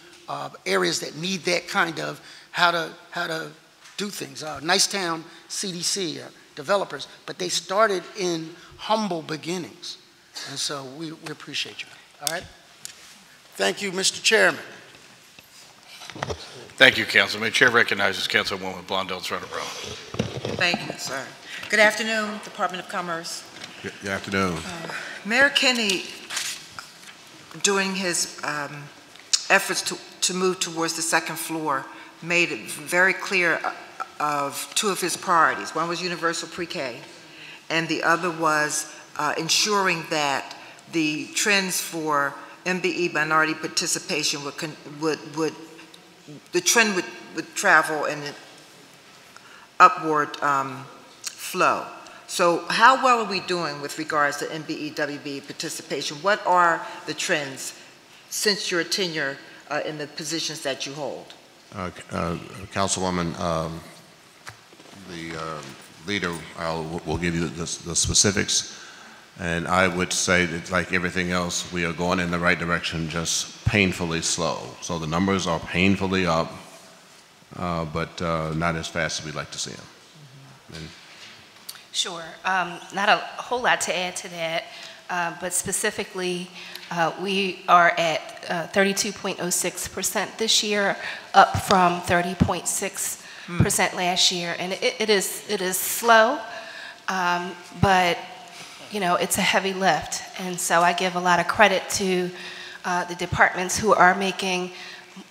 areas that need that kind of how to do things. Nicetown CDC, developers, but they started in humble beginnings. And so we appreciate you. All right? Thank you, Mr. Chairman. Thank you, Councilman. Chair recognizes Councilwoman Blondell-Turner-Brown. Thank you, sir. Good afternoon, Department of Commerce. Good afternoon. Mayor Kinney, doing his efforts to move towards the second floor, made it very clear of two of his priorities. One was universal pre-K, and the other was ensuring that the trends for MBE minority participation the trend would travel in an upward flow. So how well are we doing with regards to MBE, WB participation? What are the trends since your tenure in the positions that you hold? Councilwoman, the leader will give you the specifics. And I would say that, like everything else, we are going in the right direction, just painfully slow. So the numbers are painfully up, but not as fast as we'd like to see them. Mm-hmm. Sure. Not a whole lot to add to that, but specifically, we are at 32.06% this year, up from 30.6% last year, and it is slow, but you know, it's a heavy lift, and so I give a lot of credit to the departments who are making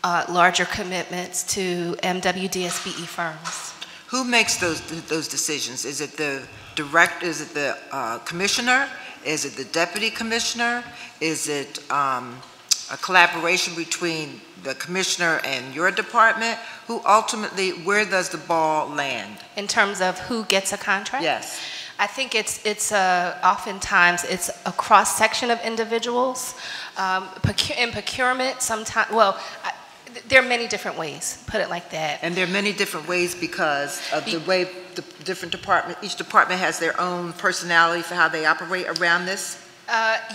larger commitments to MWDSBE firms. Who makes those decisions? Is it the director? Is it the commissioner? Is it the deputy commissioner? Is it a collaboration between the commissioner and your department? Who ultimately, where does the ball land? In terms of who gets a contract? Yes. I think it's oftentimes it's a cross section of individuals. In procurement, sometimes, well, there are many different ways, put it like that. And there are many different ways because of the way the different department, each department has their own personality for how they operate around this?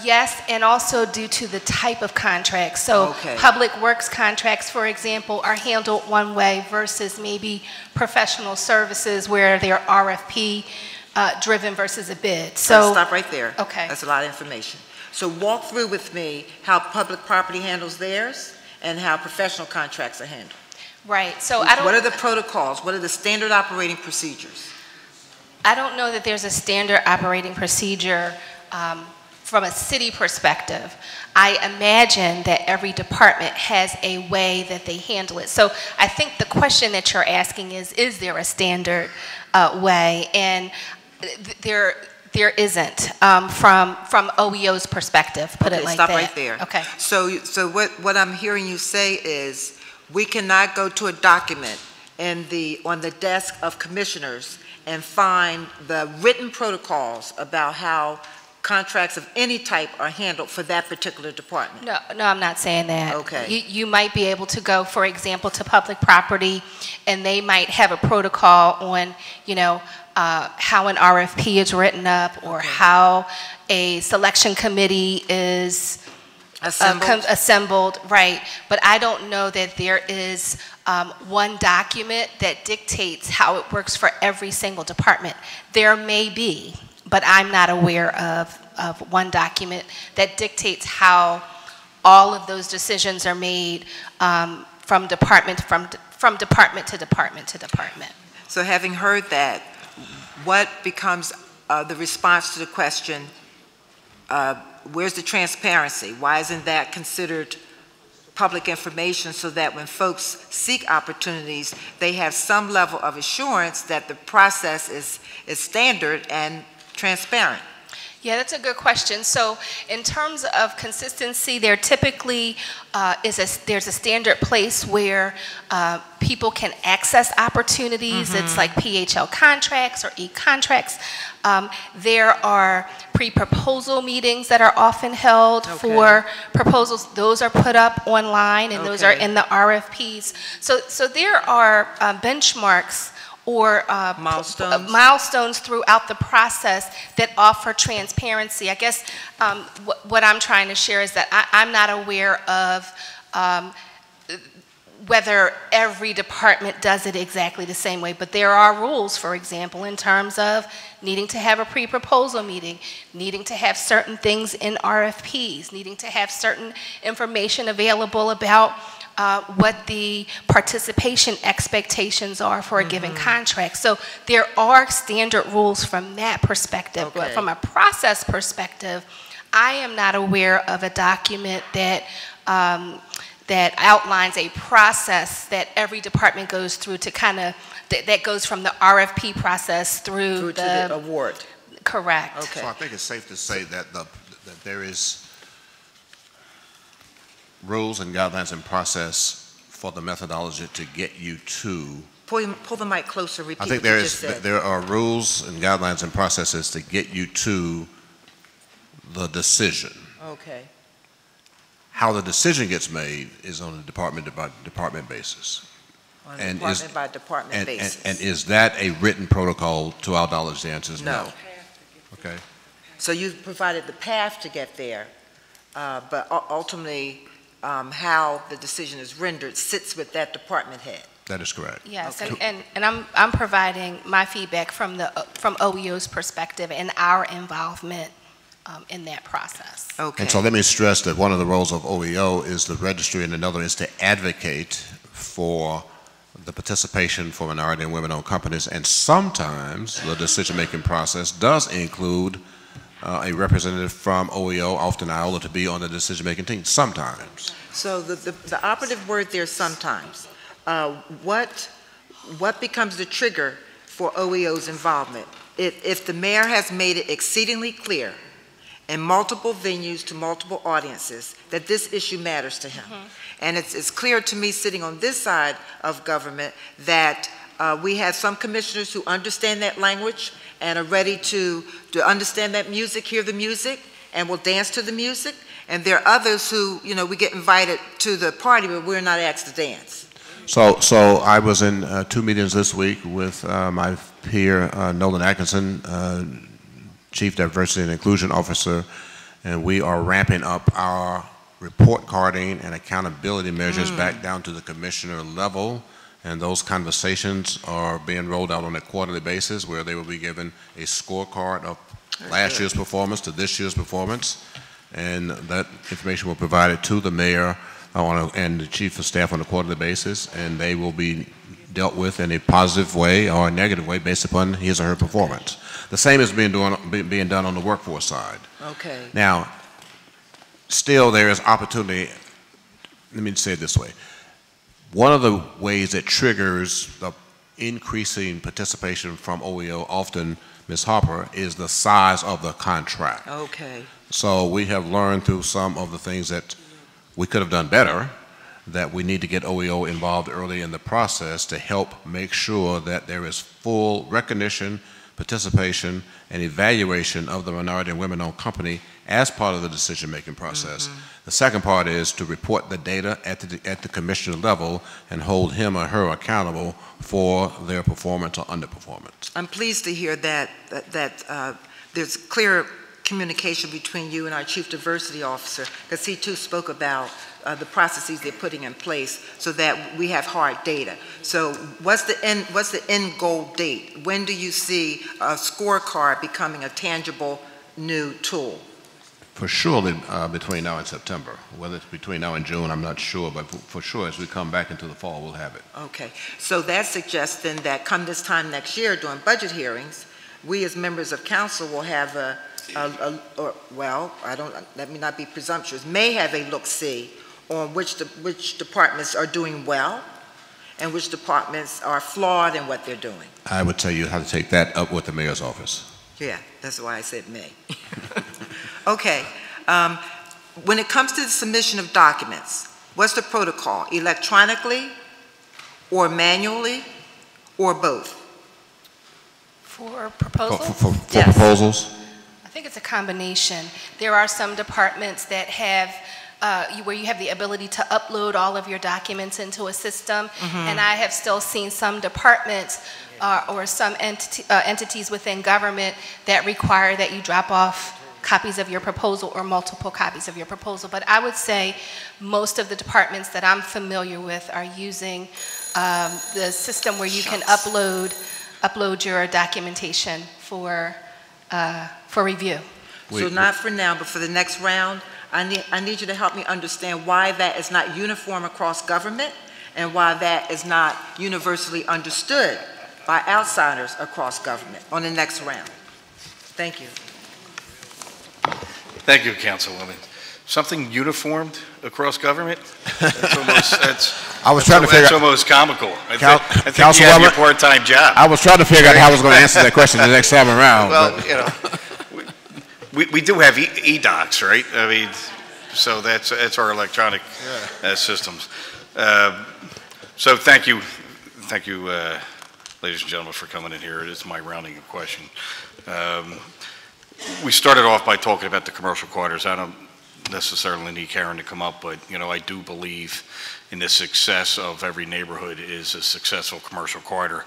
Yes, and also due to the type of contracts. So public works contracts, for example, are handled one way versus maybe professional services where they're RFP driven versus a bid. So stop right there. Okay. That's a lot of information. So walk through with me how public property handles theirs and how professional contracts are handled. Right. So what are the protocols? What are the standard operating procedures? I don't know that there's a standard operating procedure from a city perspective. I imagine that every department has a way that they handle it. So I think the question that you're asking is there a standard way? And there isn't from OEO's perspective, put it like that. Stop right there. Okay. So what I'm hearing you say is we cannot go to a document on the desk of commissioners and find the written protocols about how contracts of any type are handled for that particular department. No, I'm not saying that. Okay. You might be able to go, for example, to public property, and they might have a protocol on, you know, how an RFP is written up, or how a selection committee is assembled, right. But I don't know that there is one document that dictates how it works for every single department. There may be, but I'm not aware of one document that dictates how all of those decisions are made from department to department. So having heard that, what becomes the response to the question, where's the transparency? Why isn't that considered public information so that when folks seek opportunities, they have some level of assurance that the process is standard and transparent? Yeah, that's a good question. So in terms of consistency, there typically there's a standard place where people can access opportunities. It's like PHL contracts or e-contracts. There are pre-proposal meetings that are often held for proposals. Those are put up online, and those are in the RFPs. So there are benchmarks or milestones throughout the process that offer transparency. I guess what I'm trying to share is that I'm not aware of whether every department does it exactly the same way, but there are rules, for example, in terms of needing to have a pre-proposal meeting, needing to have certain things in RFPs, needing to have certain information available about what the participation expectations are for a given contract. So there are standard rules from that perspective, but from a process perspective, I am not aware of a document that that outlines a process that every department goes through to kind of, that goes from the RFP process through to the award. Correct. So I think it's safe to say that that there is rules and guidelines and process for the methodology to get you to. Pull the mic closer, repeat I think there are rules and guidelines and processes to get you to the decision. Okay. How the decision gets made is on a department by department basis. On a department by department basis. And is that a written protocol? To our knowledge, the answer is no. Okay. So you've provided the path to get there, but ultimately, how the decision is rendered sits with that department head. That is correct. Yes, and I'm providing my feedback from OEO's perspective and our involvement in that process. Okay. And so let me stress that one of the roles of OEO is the registry, and another is to advocate for the participation for minority and women-owned companies. And sometimes the decision-making process does include a representative from OEO, often IOLA, to be on the decision-making team. Sometimes. So the operative word there, sometimes. What becomes the trigger for OEO's involvement? If the mayor has made it exceedingly clear in multiple venues to multiple audiences that this issue matters to him. And it's clear to me sitting on this side of government that we have some commissioners who understand that language and are ready to understand that music, hear the music, and will dance to the music. And there are others who, you know, we get invited to the party, but we're not asked to dance. So I was in 2 meetings this week with my peer, Nolan Atkinson, Chief Diversity and Inclusion Officer, and we are ramping up our report carding and accountability measures back down to the commissioner level, and those conversations are being rolled out on a quarterly basis where they will be given a scorecard of last year's performance to this year's performance, and that information will be provided to the mayor and the chief of staff on a quarterly basis, and they will be dealt with in a positive way or a negative way based upon his or her performance. The same is being done on the workforce side. Okay. Now, still there is opportunity. Let me say it this way. One of the ways that triggers the increasing participation from OEO, often, Ms. Harper, is the size of the contract. Okay. So we have learned through some of the things that we could have done better, that we need to get OEO involved early in the process to help make sure that there is full recognition, participation, and evaluation of the minority and women-owned company as part of the decision-making process. The second part is to report the data at the commissioner level and hold him or her accountable for their performance or underperformance. I'm pleased to hear that there's clear communication between you and our Chief Diversity Officer, because he too spoke about the processes they're putting in place so that we have hard data. So what's the end goal date? When do you see a scorecard becoming a tangible new tool? For surely between now and September. Whether it's between now and June, I'm not sure, but for sure as we come back into the fall, we'll have it. Okay, so that suggests then that come this time next year during budget hearings, we as members of council will have let me not be presumptuous, may have a look-see on which departments are doing well and which departments are flawed in what they're doing. I would tell you how to take that up with the mayor's office. Yeah, that's why I said may. Okay, when it comes to the submission of documents, what's the protocol? Electronically or manually or both? For proposals? For Yes. proposals? I think it's a combination. There are some departments that have, where you have the ability to upload all of your documents into a system, and I have still seen some departments or some entities within government that require that you drop off copies of your proposal or multiple copies of your proposal. But I would say most of the departments that I'm familiar with are using the system where you can upload your documentation for review. So not for now, but for the next round, I need you to help me understand why that is not uniform across government and why that is not universally understood by outsiders across government on the next round. Thank you. Thank you, Councilwoman. Something uniformed across government? That's almost, I was trying to figure that's out. almost comical. I think you have Councilwoman, your part-time job. I was trying to figure out how I was going to answer that question the next time around. Well, but. you know, we do have e-docs, right? I mean, so that's our electronic systems. So thank you, ladies and gentlemen, for coming in here. It is my rounding of question. We started off by talking about the commercial quarters. I don't necessarily need Karen to come up, but you know, I do believe in the success of every neighborhood is a successful commercial quarter.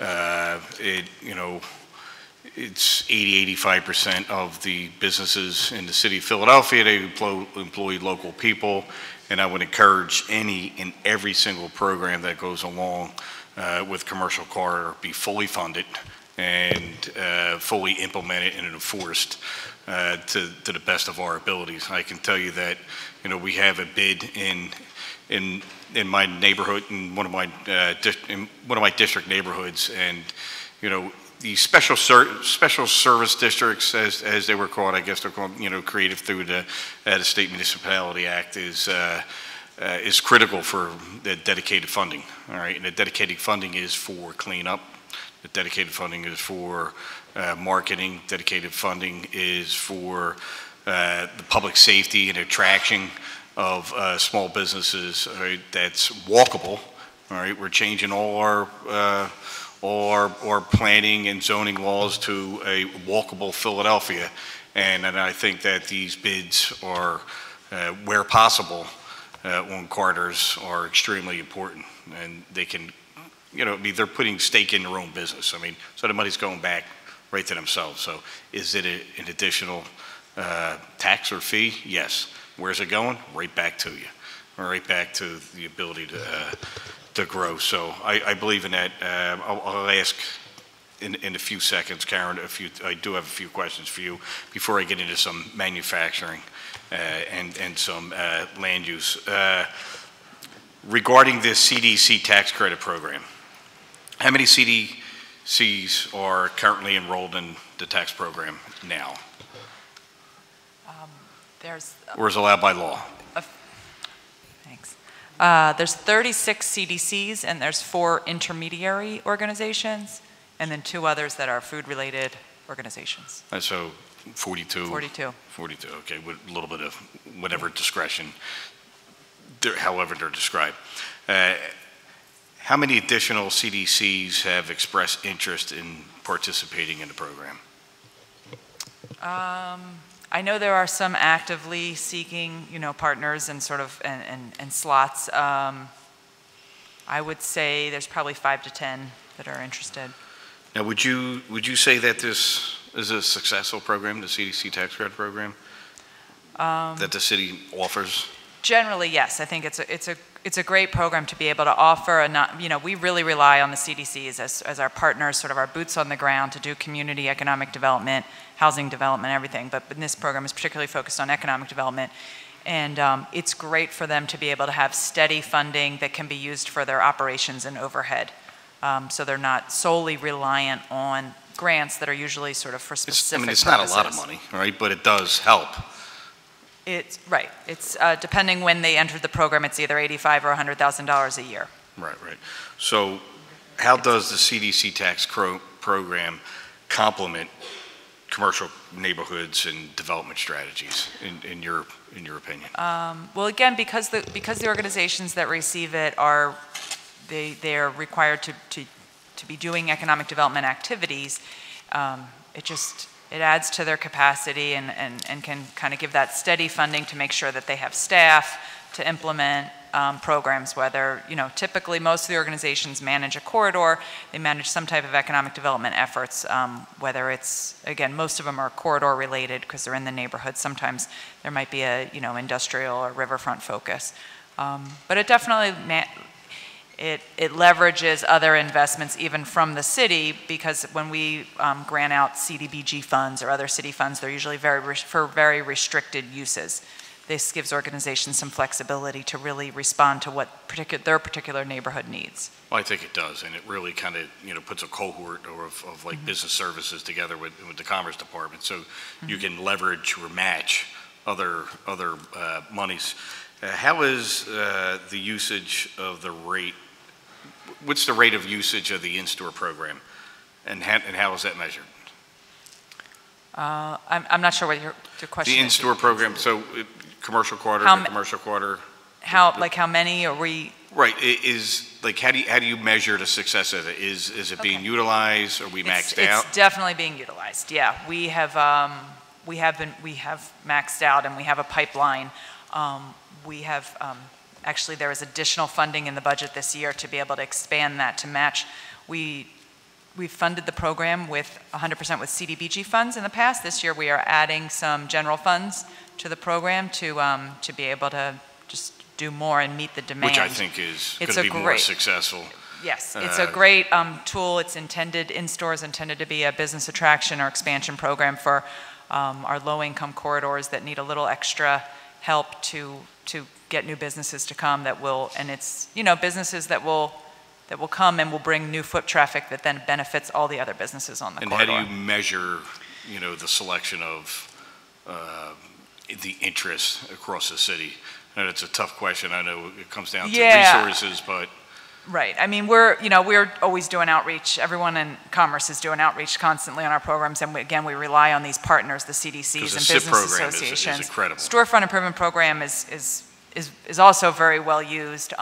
You know, it's 80–85% of the businesses in the city of Philadelphia, they employ local people, and I would encourage any and every single program that goes along with commercial corridor be fully funded and fully implemented and enforced to the best of our abilities. I can tell you that, you know, we have a bid in my neighborhood, in one of my district neighborhoods, and you know, the special service districts, as they were called, I guess they're called, you know, created through the State Municipality Act, is critical for the dedicated funding. All right, and the dedicated funding is for cleanup. The dedicated funding is for marketing. Dedicated funding is for the public safety and attraction of small businesses. Right, that's walkable. All right, we're changing all our planning and zoning laws to a walkable Philadelphia, and I think that these bids are, where possible, on corridors are extremely important, and they can, you know, I mean, they're putting stake in their own business. I mean, so the money's going back right to themselves. So is it an additional tax or fee? Yes. Where's it going? Right back to you, right back to the ability to grow. So I believe in that. I'll ask in a few seconds, Karen, I do have a few questions for you before I get into some manufacturing and some land use. Regarding the Cdc Tax Credit Program, how many CDCs are currently enrolled in the tax program now? Or is it allowed by law? Thanks. There's 36 CDCs, and there's 4 intermediary organizations, and then 2 others that are food-related organizations. So 42? 42. 42, okay, with a little bit of whatever discretion, however they're described. How many additional CDCs have expressed interest in participating in the program? I know there are some actively seeking, you know, partners and sort of and slots. I would say there's probably 5 to 10 that are interested. Now, would you say that this Is it a successful program, the CDC Tax Credit Program, that the city offers? Generally, yes. I think it's a great program to be able to offer. We really rely on the CDCs as our partners, sort of our boots on the ground to do community economic development, housing development, everything. But this program is particularly focused on economic development. And it's great for them to be able to have steady funding that can be used for their operations and overhead. So they're not solely reliant on grants that are usually sort of for specific purposes. It's not a lot of money, right? But it does help. It's right. It's depending when they entered the program, it's either $85,000 or $100,000 a year. Right. So how does the CDC Tax Program complement commercial neighborhoods and development strategies, in your opinion? Well, again, because the organizations that receive it they're required to be doing economic development activities, it adds to their capacity and can kind of give that steady funding to make sure that they have staff to implement programs, whether, typically most of the organizations manage a corridor, they manage some type of economic development efforts, whether it's, again, most of them are corridor related because they're in the neighborhood. Sometimes there might be a, industrial or riverfront focus. But it definitely, it leverages other investments even from the city, because when we grant out CDBG funds or other city funds, they're usually for very restricted uses. This gives organizations some flexibility to really respond to what their particular neighborhood needs. Well, I think it does, and it really kind of puts a cohort of like business services together with the Commerce Department, so you can leverage or match other monies. How is the usage of the rate? What's the rate of usage of the in-store program, and how is that measured? I'm not sure what your question is. The in-store program, so commercial quarter, commercial quarter. How many are we? Right, how do you measure the success of it? Is it being utilized? Are we maxed out? It's definitely being utilized. Yeah, we have maxed out, and we have a pipeline. Actually, there is additional funding in the budget this year to be able to expand that to match. We've funded the program with 100% with CDBG funds in the past. This year we are adding some general funds to the program to be able to just do more and meet the demand. Which I think is going to be more successful. Yes, it's a great tool. It's intended, in-stores intended to be a business attraction or expansion program for our low-income corridors that need a little extra help to get new businesses to come and it's, businesses that will come and will bring new foot traffic that then benefits all the other businesses on the corridor. And how do you measure, the selection of the interest across the city? I know it's a tough question. I know it comes down to resources, but. Right. I mean, we're always doing outreach. Everyone in Commerce is doing outreach constantly on our programs, and we rely on these partners, the CDCs and business associations. Is incredible. Storefront improvement program is also very well used.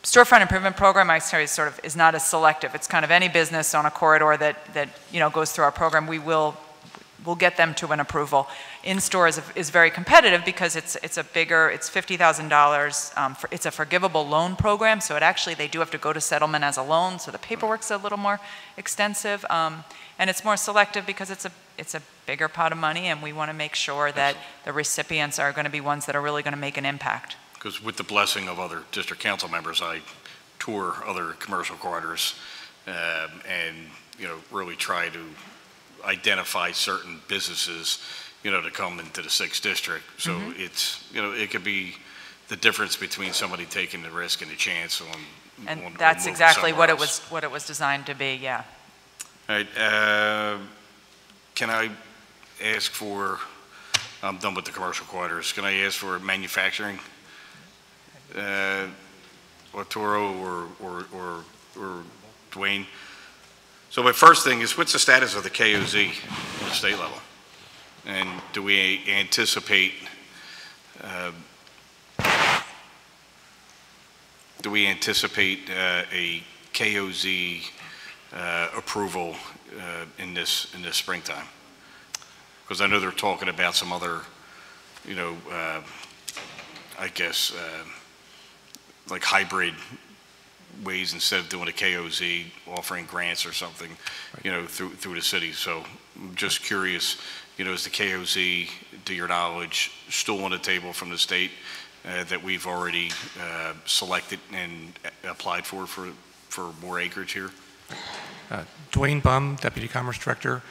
Storefront improvement program, I say, is not as selective. It's kind of any business on a corridor that goes through our program. We'll get them to an approval. In-store is very competitive because it's $50,000. It's a forgivable loan program, so they do have to go to settlement as a loan, so the paperwork's a little more extensive. And it's more selective because it's a bigger pot of money, and we want to make sure that the recipients are going to be ones that are really going to make an impact. Because with the blessing of other district council members, I tour other commercial corridors and really try to identify certain businesses to come into the 6th district. So it's it could be the difference between somebody taking the risk and the chance on. And that's exactly what it was designed to be. Yeah. All right. Can I ask for? I'm done with the commercial quarters. Can I ask for manufacturing? Arturo or Dwayne. So my first thing is, what's the status of the KOZ at the state level? And do we anticipate a KOZ approval in this springtime? Because I know they're talking about some other, I guess, like hybrid ways instead of doing a KOZ, offering grants or something, through the city. So I'm just curious, you know, is the KOZ, to your knowledge, still on the table from the state that we've already selected and applied for more acreage here? Dwayne Bum, Deputy Commerce Director.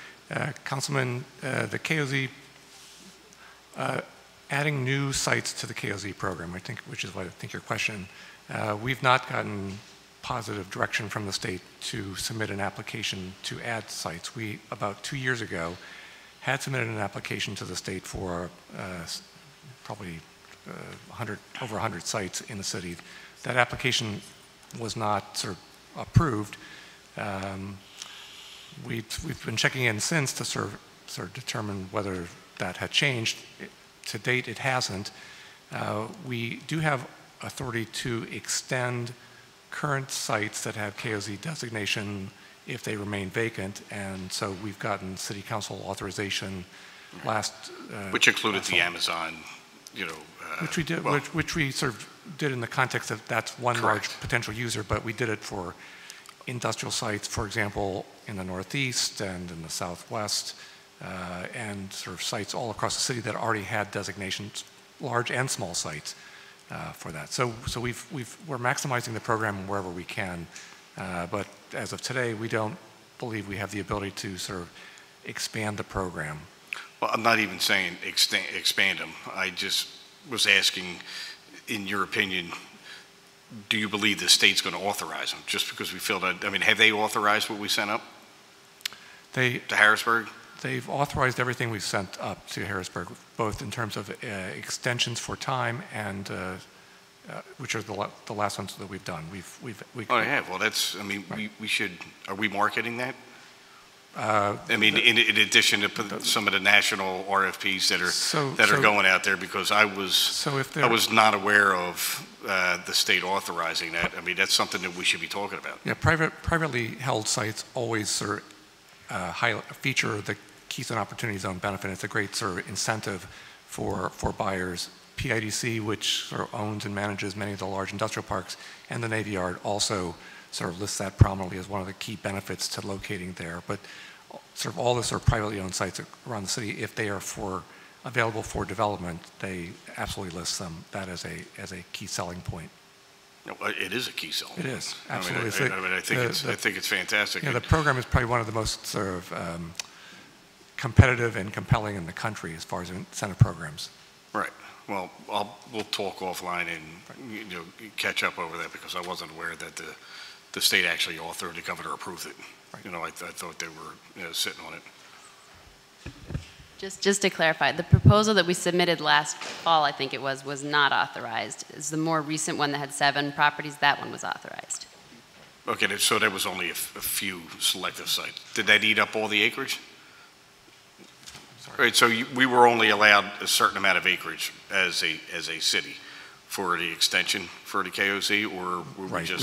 Councilman, the KOZ, adding new sites to the KOZ program, I think, which is what I think your question. We've not gotten positive direction from the state to submit an application to add sites. We, about 2 years ago, had submitted an application to the state for probably over 100 sites in the city. That application was not sort of approved. We've been checking in since to sort of determine whether that had changed. To date, it hasn't. We do have authority to extend current sites that have KOZ designation if they remain vacant, and so we've gotten City Council authorization last. Which included the Amazon, you know. Which we did, well, which we sort of did in the context of that's one correct. large potential user, but we did it for industrial sites, for example, in the Northeast and in the Southwest, and sort of sites all across the city that already had designations, large and small sites for that. So we're maximizing the program wherever we can, but as of today, we don't believe we have the ability to sort of expand the program. Well, I'm not even saying expand them. I just was asking, in your opinion, do you believe the state's going to authorize them? Just because we feel that, I mean, have they authorized what we sent up to Harrisburg? They've authorized everything we've sent up to Harrisburg, both in terms of extensions for time and which are the last ones that we've done. Oh, yeah. Well, that's. I mean, right. we should. Are we marketing that? I mean, in addition to some of the national RFPs that are going out there, because I was not aware of the state authorizing that. I mean, that's something that we should be talking about. Yeah, privately held sites always sort of feature the Keystone Opportunity Zone benefit. It's a great sort of incentive for buyers. PIDC, which sort of owns and manages many of the large industrial parks, and the Navy Yard also sort of lists that prominently as one of the key benefits to locating there. But sort of all the sort of privately owned sites around the city, if they are available for development, they absolutely list that as a key selling point. It is a key selling point. It is, absolutely. I think it's fantastic. Yeah, the program is probably one of the most sort of competitive and compelling in the country as far as incentive programs. Right. Well, we'll talk offline and catch up over that, because I wasn't aware that the state actually authored, the governor approved it. Right. You know, I thought they were sitting on it. Just to clarify, the proposal that we submitted last fall, I think it was not authorized. It's the more recent one that had 7 properties. That one was authorized. Okay, so there was only a few selective sites. Did that eat up all the acreage? Right, so we were only allowed a certain amount of acreage as a city for the extension for the KOZ, or were we just?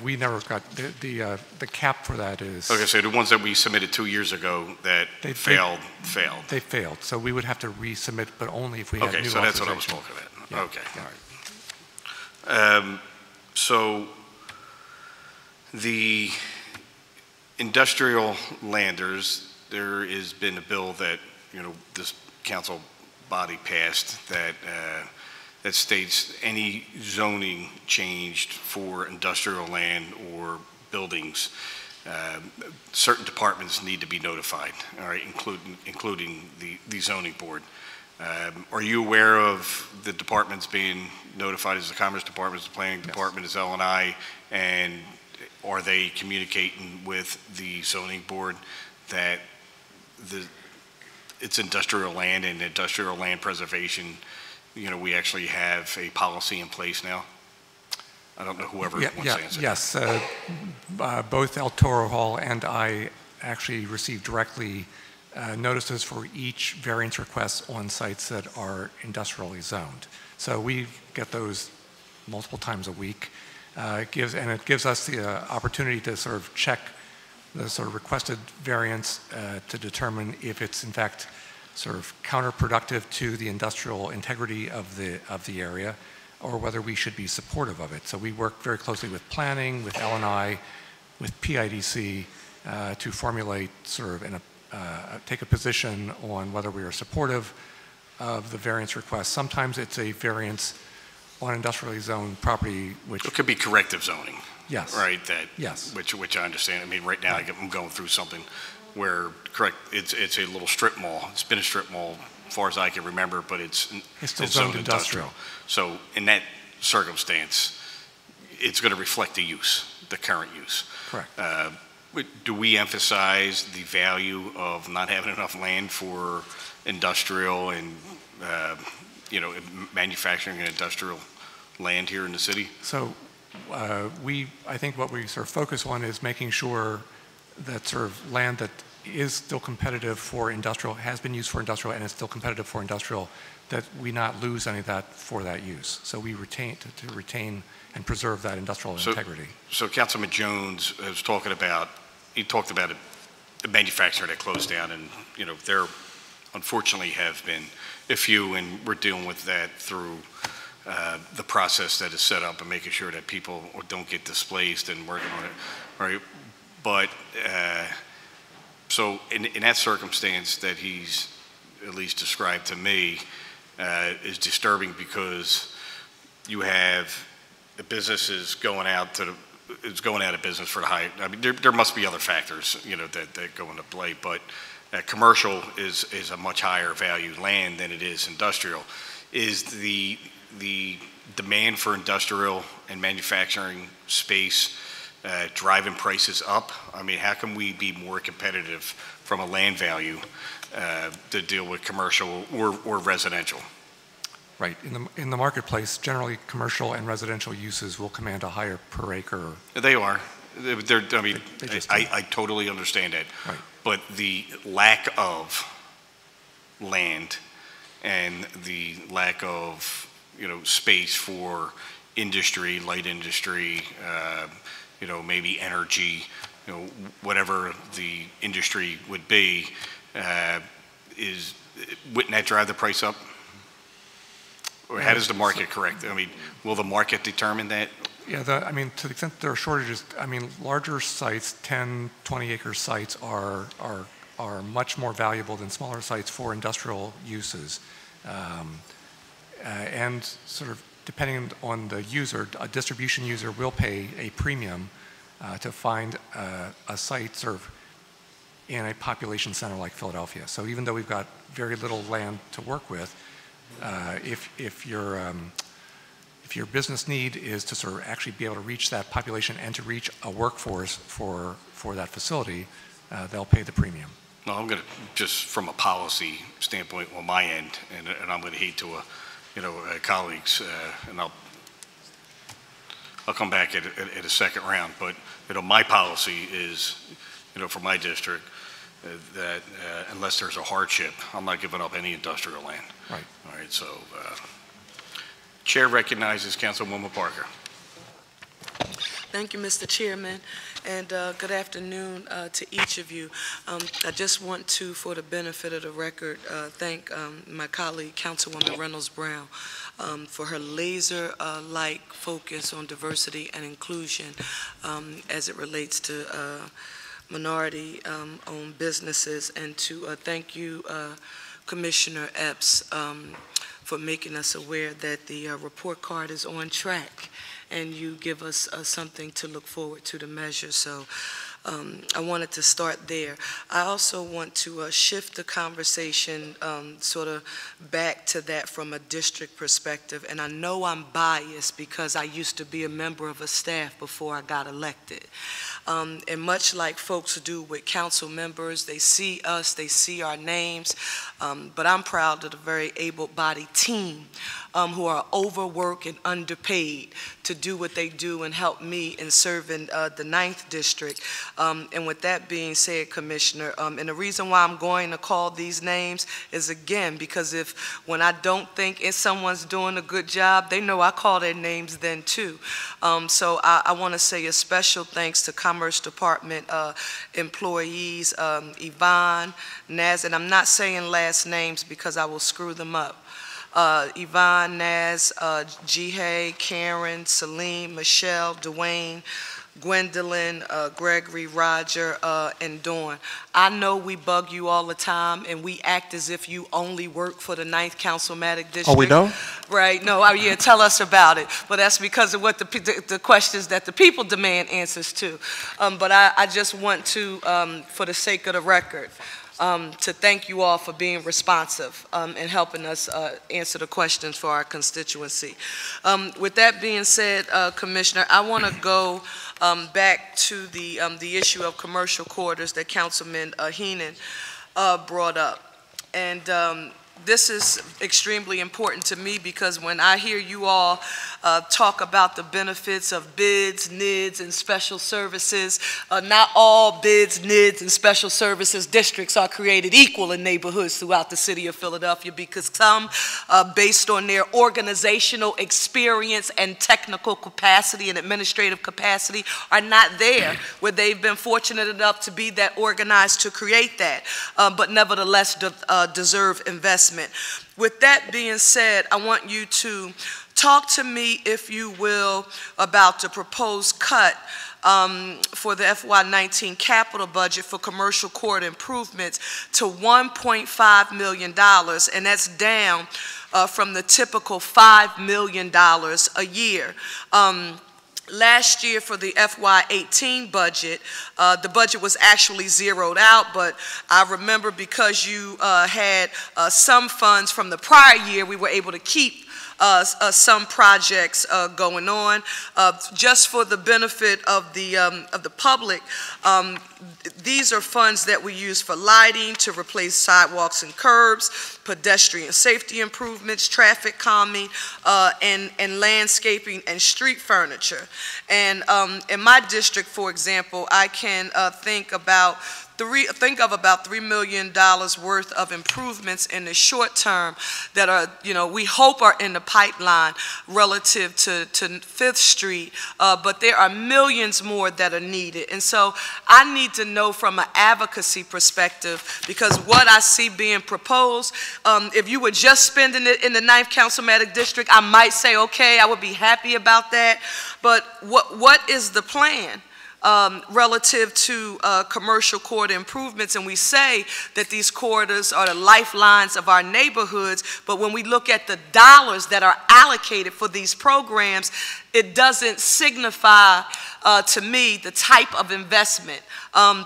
We never got the cap for that is. Okay, so the ones that we submitted 2 years ago that failed. They failed, so we would have to resubmit, but only if we had new authorization. Okay, so that's what I was talking about. Yeah. Okay, all right. So the industrial landers. There has been a bill that this council body passed that states any zoning changed for industrial land or buildings, certain departments need to be notified. All right, including the zoning board. Are you aware of the departments being notified? As the Commerce Department, as the Planning Department, as L&I, and are they communicating with the zoning board that it's industrial land and industrial land preservation, we actually have a policy in place now? I don't know whoever wants to answer. Yes, both El Toro Hall and I actually received directly notices for each variance request on sites that are industrially zoned. So we get those multiple times a week. It gives us the opportunity to sort of check the sort of requested variance to determine if it's in fact sort of counterproductive to the industrial integrity of the area, or whether we should be supportive of it. So we work very closely with planning, with L&I, with PIDC, to formulate sort of take a position on whether we are supportive of the variance request. Sometimes it's a variance on industrially zoned property, which... It could be corrective zoning. Yes. Right, yes. Which I understand. I mean, right now I'm going through something where, it's a little strip mall. It's been a strip mall as far as I can remember, but it's still zoned industrial. So in that circumstance, it's going to reflect the use, the current use. Correct. Do we emphasize the value of not having enough land for industrial and, manufacturing and industrial land here in the city? So I think what we sort of focus on is making sure that sort of land that is still competitive for industrial, has been used for industrial, and is still competitive for industrial, that we not lose any of that for that use. So we retain, to retain and preserve that industrial integrity. So Councilman Jones was talking about, he talked about a manufacturer that closed down, and, there unfortunately have been a few, and we're dealing with that through the process that is set up and making sure that people don't get displaced and working on it, right? But, so in that circumstance that he's at least described to me is disturbing, because you have the businesses going out it's going out of business for the high. I mean, there must be other factors, that go into play, but commercial is a much higher value land than it is industrial. Is the demand for industrial and manufacturing space driving prices up? I mean, how can we be more competitive from a land value to deal with commercial or residential? Right. In the marketplace, generally commercial and residential uses will command a higher per acre. They are. I totally understand that. Right. But the lack of land and the lack of space for industry, light industry, maybe energy, whatever the industry would be, wouldn't that drive the price up? Or how does the market correct? I mean, will the market determine that? Yeah, to the extent there are shortages, larger sites, 10, 20 acre sites are much more valuable than smaller sites for industrial uses. And sort of depending on the user, a distribution user will pay a premium to find a site sort of in a population center like Philadelphia. So even though we've got very little land to work with, if your business need is to sort of actually be able to reach that population and to reach a workforce for that facility, they'll pay the premium. No, I'm going to, just from a policy standpoint on my end, and I'm going to heed to colleagues, and I'll come back at a second round, but my policy is, for my district, that unless there's a hardship, I'm not giving up any industrial land. Right. All right, so Chair recognizes Councilwoman Parker. Thank you, Mr. Chairman, and good afternoon to each of you. I just want to, for the benefit of the record, thank my colleague, Councilwoman Reynolds-Brown, for her laser-like focus on diversity and inclusion as it relates to minority-owned businesses, and to thank you, Commissioner Epps, for making us aware that the report card is on track, and you give us something to look forward to the measure. So I wanted to start there. I also want to shift the conversation sort of back to that from a district perspective. And I know I'm biased because I used to be a member of a staff before I got elected. And much like folks do with council members, they see us, they see our names, but I'm proud of the very able-bodied team who are overworked and underpaid to do what they do and help me in serving the 9th District. And with that being said, Commissioner, and the reason why I'm going to call these names is, again, because when I don't think someone's doing a good job, they know I call their names then too. So I want to say a special thanks to Commerce Department employees, Yvonne, Naz, and I'm not saying last names because I will screw them up. Yvonne, Naz, Jihei, Karen, Celine, Michelle, Dwayne, Gwendolyn, Gregory, Roger, and Dawn. I know we bug you all the time, and we act as if you only work for the 9th Councilmatic District. Oh, we don't? Right, no, yeah, tell us about it. But that's because of what the questions that the people demand answers to. But I just want to, for the sake of the record, to thank you all for being responsive and helping us answer the questions for our constituency. With that being said, Commissioner, I want to go back to the issue of commercial quarters that Councilman Heenan brought up. And this is extremely important to me because when I hear you all talk about the benefits of bids, NIDs, and special services, not all bids, NIDs, and special services districts are created equal in neighborhoods throughout the city of Philadelphia because some, based on their organizational experience and technical capacity and administrative capacity, are not there where they've been fortunate enough to be that organized to create that, but nevertheless deserve investment. With that being said, I want you to talk to me, if you will, about the proposed cut for the FY19 capital budget for commercial court improvements to $1.5 million, and that's down from the typical $5 million a year. Last year for the FY18 budget, the budget was actually zeroed out, but I remember because you had some funds from the prior year, we were able to keep some projects going on. Just for the benefit of the public, these are funds that we use for lighting, to replace sidewalks and curbs, pedestrian safety improvements, traffic calming, and landscaping and street furniture. And in my district, for example, I can think of about $3 million worth of improvements in the short term that are, we hope are in the pipeline relative to 5th Street, but there are millions more that are needed. And so I need to know from an advocacy perspective, because what I see being proposed, if you were just spending it in the 9th Councilmatic District, I might say, okay, I would be happy about that. But what is the plan? Relative to commercial corridor improvements, and we say that these corridors are the lifelines of our neighborhoods, but when we look at the dollars that are allocated for these programs, it doesn't signify to me the type of investment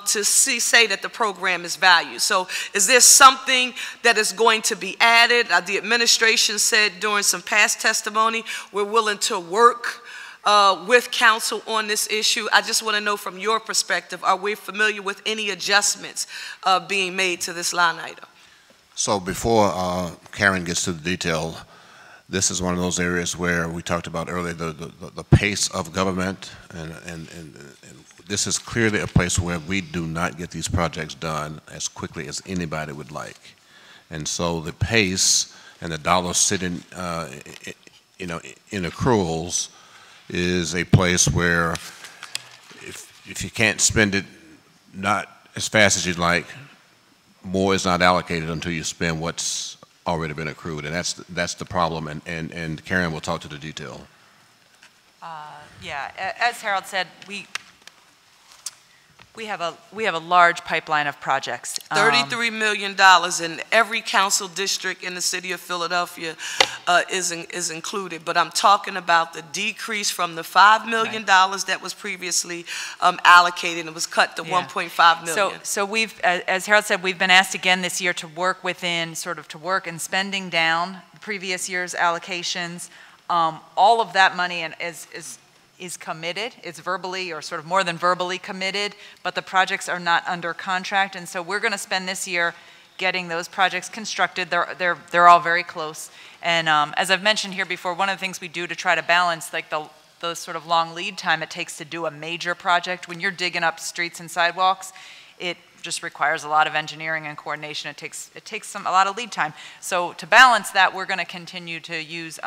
to say that the program is valued. So is there something that is going to be added? The administration said during some past testimony, we're willing to work with council on this issue. I just want to know from your perspective, are we familiar with any adjustments being made to this line item? So before Karen gets to the detail, this is one of those areas where we talked about earlier, the pace of government, and this is clearly a place where we do not get these projects done as quickly as anybody would like. And so the pace and the dollars sitting in accruals is a place where if you can't spend it not as fast as you'd like, more is not allocated until you spend what's already been accrued, and that's the problem, and Karen will talk to the detail. Yeah, as Harold said, we have a large pipeline of projects. $33 million in every council district in the city of Philadelphia is included, but I'm talking about the decrease from the $5 million that was previously allocated, and it was cut to $1.5 million. So we've, as Harold said, we've been asked again this year to work within, to work in spending down previous year's allocations. All of that money is committed. It's verbally or sort of more than verbally committed, but the projects are not under contract, and so we're going to spend this year getting those projects constructed. They're all very close, and as I've mentioned here before, one of the things we do to try to balance like those sort of long lead time it takes to do a major project. When you're digging up streets and sidewalks, it just requires a lot of engineering and coordination. It takes a lot of lead time. So to balance that, we're going to continue to use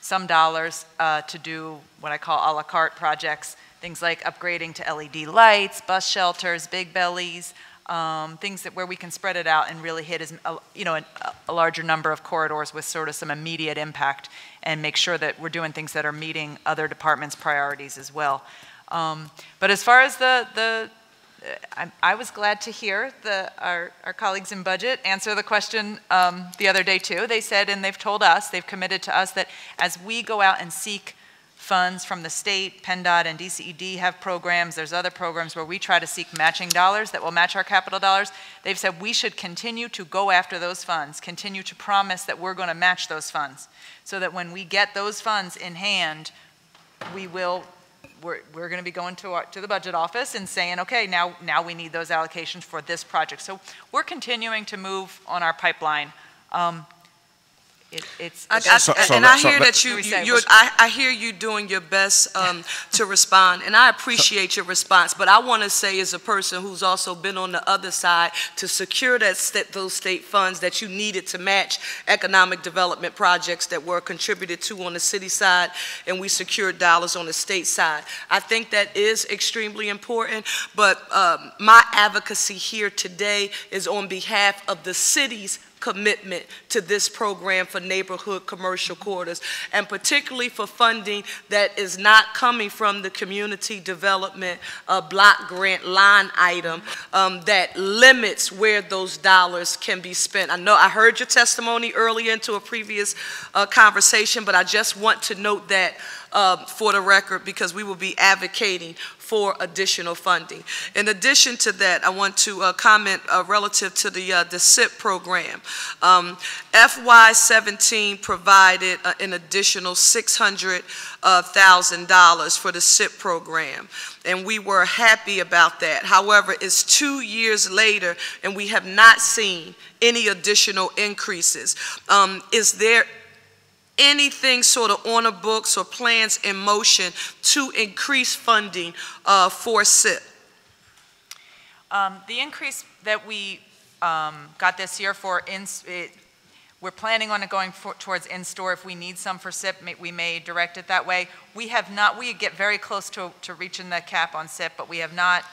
some dollars to do what I call a la carte projects, things like upgrading to LED lights, bus shelters, big bellies, things that where we can spread it out and really hit a larger number of corridors with sort of some immediate impact, and make sure that we're doing things that are meeting other departments' priorities as well. But as far as I was glad to hear our colleagues in budget answer the question the other day too. They said, and they've told us, they've committed to us that as we go out and seek funds from the state, PennDOT and DCED have programs, there's other programs where we try to seek matching dollars that will match our capital dollars. They've said we should continue to go after those funds, continue to promise that we're going to match those funds, so that when we get those funds in hand, we're going to be going to the budget office and saying, okay, now we need those allocations for this project. So we're continuing to move on our pipeline. I hear you doing your best to respond, and I appreciate your response. But I want to say, as a person who's also been on the other side, to secure those state funds that you needed to match economic development projects that were contributed to on the city side, and we secured dollars on the state side. I think that is extremely important. But my advocacy here today is on behalf of the city's commitment to this program for neighborhood commercial corridors, and particularly for funding that is not coming from the community development block grant line item that limits where those dollars can be spent. I know I heard your testimony earlier into a previous conversation, but I just want to note that for the record, because we will be advocating for additional funding. In addition to that, I want to comment relative to the SIP program. FY17 provided an additional $600,000 for the SIP program, and we were happy about that. However, it's 2 years later, and we have not seen any additional increases. Is there anything sort of on the books or plans in motion to increase funding for SIP? The increase that we got this year we're planning on it going towards in-store. If we need some for SIP, we may direct it that way. We get very close to reaching the cap on SIP, but we have not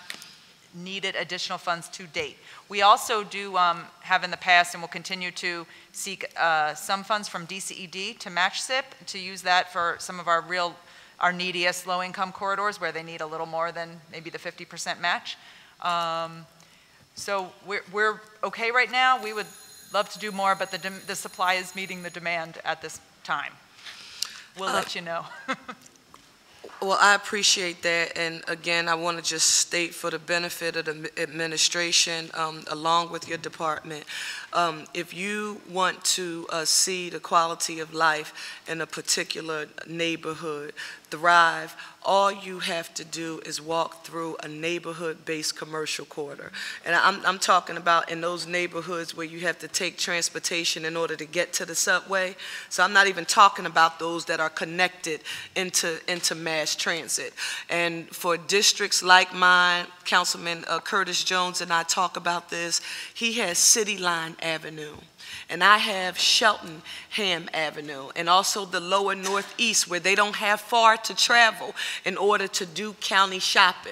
needed additional funds to date. We also do have in the past, and will continue to seek some funds from DCED to match SIP, to use that for some of our neediest low-income corridors where they need a little more than maybe the 50% match. So we're okay right now. We would love to do more, but the supply is meeting the demand at this time. We'll let you know. Well, I appreciate that, and again, I want to just state for the benefit of the administration, along with your department, if you want to see the quality of life in a particular neighborhood thrive, all you have to do is walk through a neighborhood-based commercial corridor. And I'm talking about in those neighborhoods where you have to take transportation in order to get to the subway. So I'm not even talking about those that are connected into mass transit. And for districts like mine, Councilman Curtis Jones and I talk about this, he has City Line Avenue. And I have Cheltenham Avenue, and also the lower northeast, where they don't have far to travel in order to do county shopping.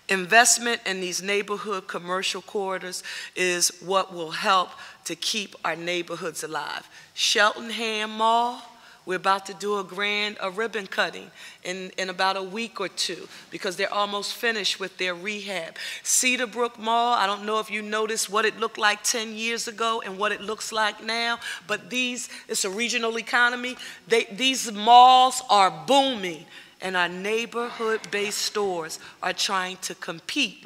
Investment in these neighborhood commercial corridors is what will help to keep our neighborhoods alive. Cheltenham Mall, we're about to do a ribbon cutting in about a week or two, because they're almost finished with their rehab. Cedarbrook Mall, I don't know if you noticed what it looked like 10 years ago and what it looks like now, but it's a regional economy. These malls are booming, and our neighborhood-based stores are trying to compete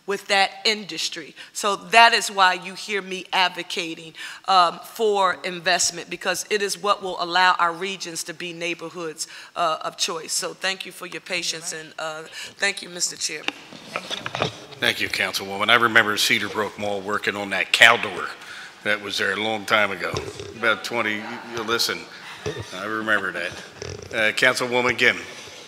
with that industry. So that is why you hear me advocating for investment, because it is what will allow our regions to be neighborhoods of choice. So thank you for your patience, and thank you, Mr. Chairman. Thank you, Councilwoman. I remember Cedarbrook Mall working on that cow door that was there a long time ago, about 20, listen, I remember that. Councilwoman Gimm.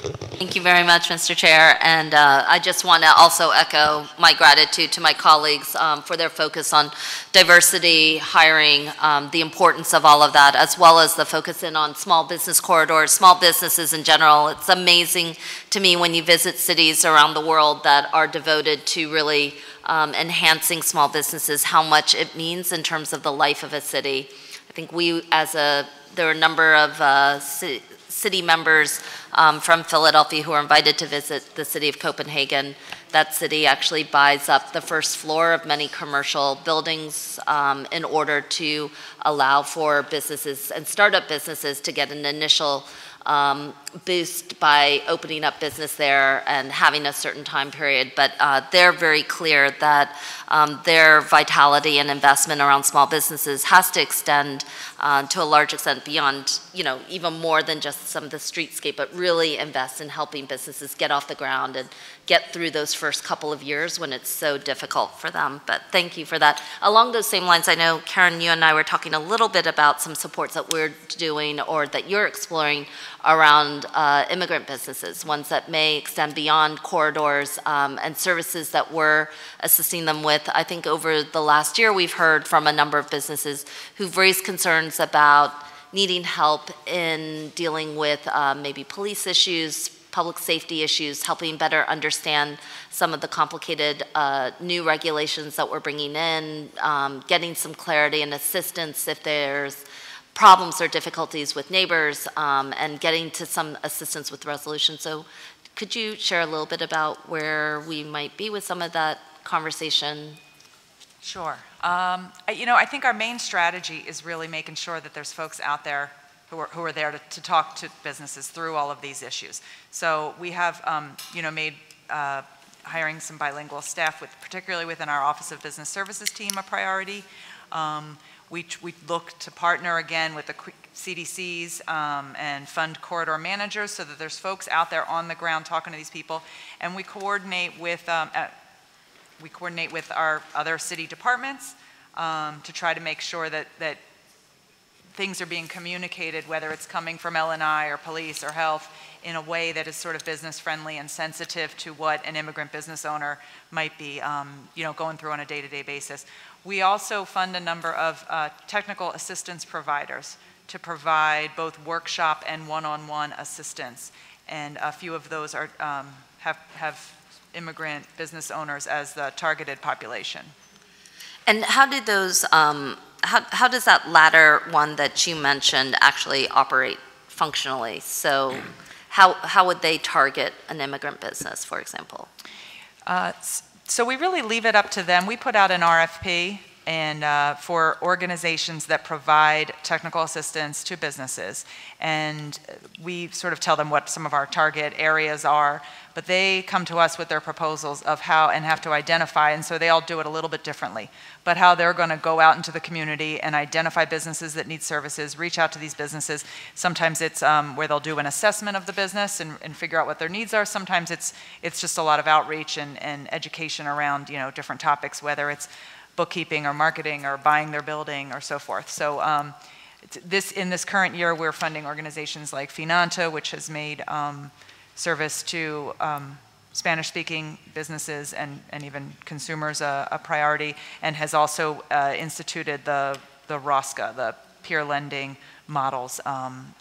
Thank you very much, Mr. Chair. And I just want to also echo my gratitude to my colleagues for their focus on diversity, hiring, the importance of all of that, as well as the focus in on small business corridors, small businesses in general. It's amazing to me when you visit cities around the world that are devoted to really enhancing small businesses, how much it means in terms of the life of a city. I think there are a number of city members from Philadelphia who are invited to visit the city of Copenhagen. That city actually buys up the first floor of many commercial buildings in order to allow for businesses and startup businesses to get an initial boost by opening up business there and having a certain time period. But they're very clear that their vitality and investment around small businesses has to extend to a large extent beyond, even more than just some of the streetscape, but really invest in helping businesses get off the ground and get through those first couple of years when it's so difficult for them. But thank you for that. Along those same lines, I know, Karen, you and I were talking a little bit about some supports that we're doing or that you're exploring around immigrant businesses, ones that may extend beyond corridors and services that we're assisting them with. I think over the last year, we've heard from a number of businesses who've raised concerns about needing help in dealing with maybe police issues, public safety issues, helping better understand some of the complicated new regulations that we're bringing in, getting some clarity and assistance if there's problems or difficulties with neighbors, and getting to some assistance with resolution. So could you share a little bit about where we might be with some of that conversation? Sure. I think our main strategy is really making sure that there's folks out there who are there to talk to businesses through all of these issues. So we have, made hiring some bilingual staff, particularly within our Office of Business Services team, a priority. We look to partner again with the CDCs and fund corridor managers so that there's folks out there on the ground talking to these people, and we coordinate with our other city departments to try to make sure that things are being communicated, whether it's coming from L&I or police or health, in a way that is sort of business friendly and sensitive to what an immigrant business owner might be going through on a day-to-day basis. We also fund a number of technical assistance providers to provide both workshop and one-on-one assistance, and a few of those are have immigrant business owners as the targeted population. And how did those, how does that latter one that you mentioned actually operate functionally? So how would they target an immigrant business, for example? So we really leave it up to them. We put out an RFP and for organizations that provide technical assistance to businesses. And we sort of tell them what some of our target areas are, but they come to us with their proposals of how, and have to identify, and so they all do it a little bit differently, but how they're going to go out into the community and identify businesses that need services, reach out to these businesses. Sometimes it's where they'll do an assessment of the business and figure out what their needs are. Sometimes it's just a lot of outreach and education around different topics, whether it's bookkeeping or marketing or buying their building or so forth. So in this current year, we're funding organizations like Finanto, which has made service to Spanish-speaking businesses and even consumers a priority, and has also instituted the ROSCA, the peer lending models,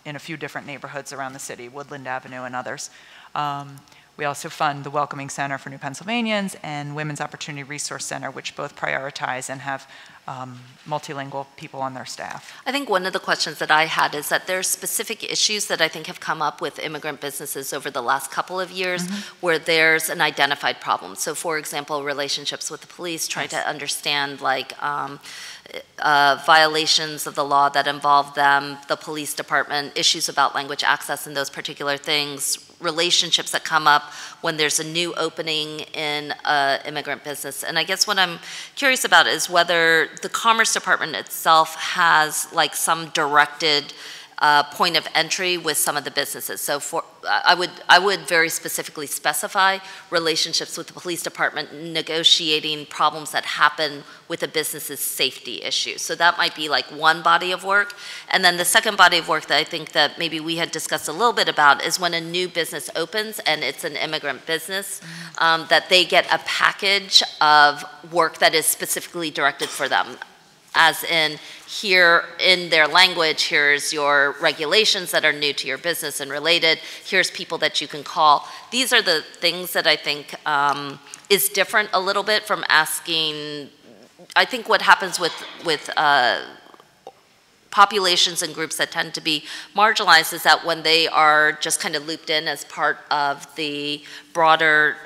in a few different neighborhoods around the city, Woodland Avenue and others. We also fund the Welcoming Center for New Pennsylvanians and Women's Opportunity Resource Center, which both prioritize and have multilingual people on their staff. I think one of the questions that I had is that there's specific issues that I think have come up with immigrant businesses over the last couple of years where there's an identified problem. So for example, relationships with the police, trying to understand violations of the law that involve them, the police department, issues about language access and those particular things, relationships that come up when there's a new opening in an immigrant business. And I guess what I'm curious about is whether the Commerce Department itself has some directed point of entry with some of the businesses. So I would very specifically specify relationships with the police department, negotiating problems that happen with a business's safety issues. So that might be like one body of work. And then the second body of work that I think that maybe we had discussed a little bit about is when a new business opens and it's an immigrant business, that they get a package of work that is specifically directed for them. As in, here in their language, here's your regulations that are new to your business and related, here's people that you can call. These are the things that I think is different a little bit from asking. I think what happens with populations and groups that tend to be marginalized is that when they are just kind of looped in as part of the broader,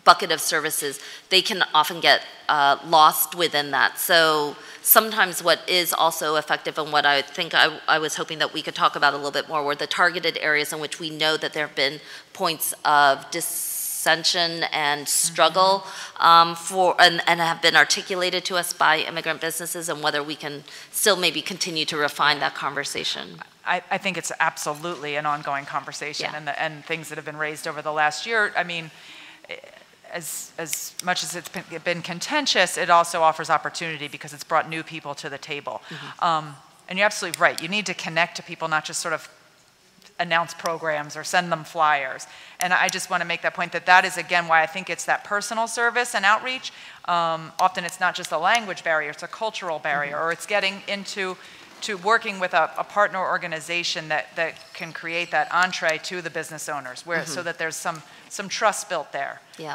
bucket of services, they can often get lost within that. So sometimes what is also effective, and what I think I was hoping that we could talk about a little bit more, were the targeted areas in which we know that there have been points of dissension and struggle and have been articulated to us by immigrant businesses, and whether we can still maybe continue to refine that conversation. I think it's absolutely an ongoing conversation, and things that have been raised over the last year. I mean, as much as it's been contentious, it also offers opportunity because it's brought new people to the table. And you're absolutely right. You need to connect to people, not just sort of announce programs or send them flyers. And I just want to make that point that is, again, why I think it's that personal service and outreach. Often it's not just a language barrier, it's a cultural barrier, or it's getting into working with a partner organization that can create that entree to the business owners, so that there's some trust built there. Yeah.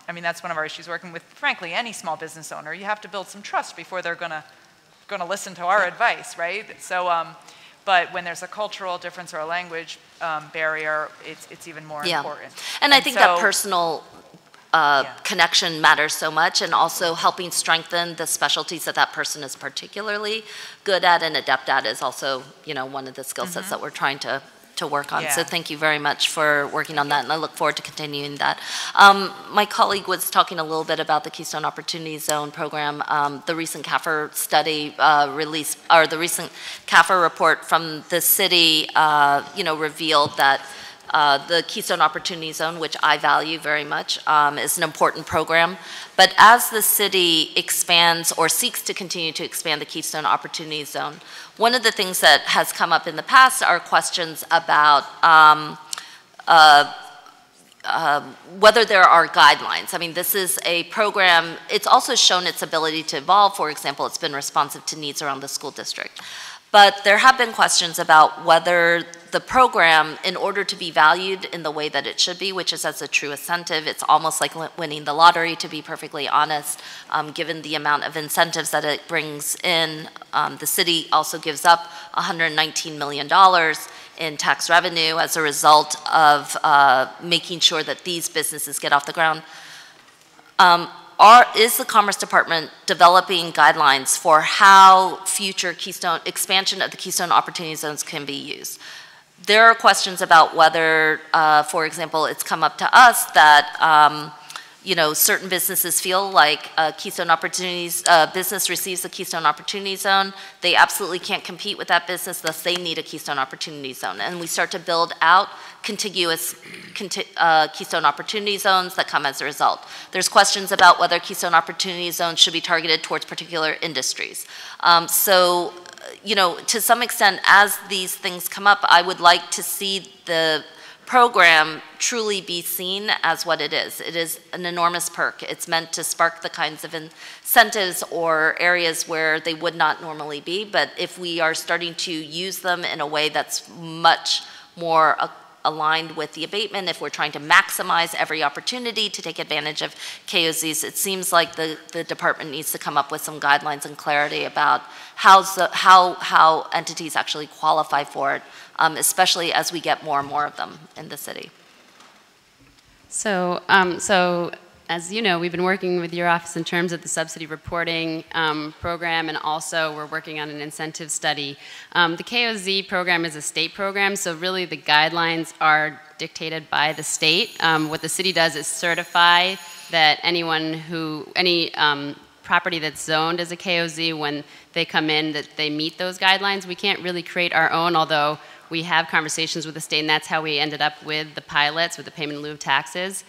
I mean, that's one of our issues working with, frankly, any small business owner. You have to build some trust before they're gonna listen to our advice, right? So, but when there's a cultural difference or a language barrier, it's even more important. And I think that personal connection matters so much, and also helping strengthen the specialties that person is particularly good at and adept at is also, one of the skill sets that we're trying to work on. So thank you very much for working on that, and I look forward to continuing that. My colleague was talking a little bit about the Keystone Opportunity Zone program. The recent CAFR study the recent CAFR report from the city, revealed that the Keystone Opportunity Zone, which I value very much, is an important program. But as the city expands or seeks to continue to expand the Keystone Opportunity Zone, one of the things that has come up in the past are questions about whether there are guidelines. I mean, this is a program, it's also shown its ability to evolve. For example, it's been responsive to needs around the school district. But there have been questions about whether the program, in order to be valued in the way that it should be, which is as a true incentive, it's almost like winning the lottery, to be perfectly honest, given the amount of incentives that it brings in. The city also gives up $119 million in tax revenue as a result of making sure that these businesses get off the ground. Is the Commerce Department developing guidelines for how future expansion of the Keystone Opportunity Zones can be used? There are questions about whether, for example, it's come up to us that certain businesses feel like business receives a Keystone Opportunity Zone, they absolutely can't compete with that business, thus they need a Keystone Opportunity Zone. And we start to build out contiguous Keystone Opportunity Zones that come as a result. There's questions about whether Keystone Opportunity Zones should be targeted towards particular industries. To some extent, as these things come up, I would like to see the program truly be seen as what it is. It is an enormous perk. It's meant to spark the kinds of incentives or areas where they would not normally be, but if we are starting to use them in a way that's much more aligned with the abatement, if we're trying to maximize every opportunity to take advantage of KOZs, it seems like the department needs to come up with some guidelines and clarity about how entities actually qualify for it, especially as we get more and more of them in the city. So as you know, we've been working with your office in terms of the subsidy reporting program, and also we're working on an incentive study. The KOZ program is a state program, so really the guidelines are dictated by the state. What the city does is certify that any property that's zoned as a KOZ, when they come in, that they meet those guidelines. We can't really create our own, although we have conversations with the state, and that's how we ended up with the pilots, with the payment in lieu of taxes.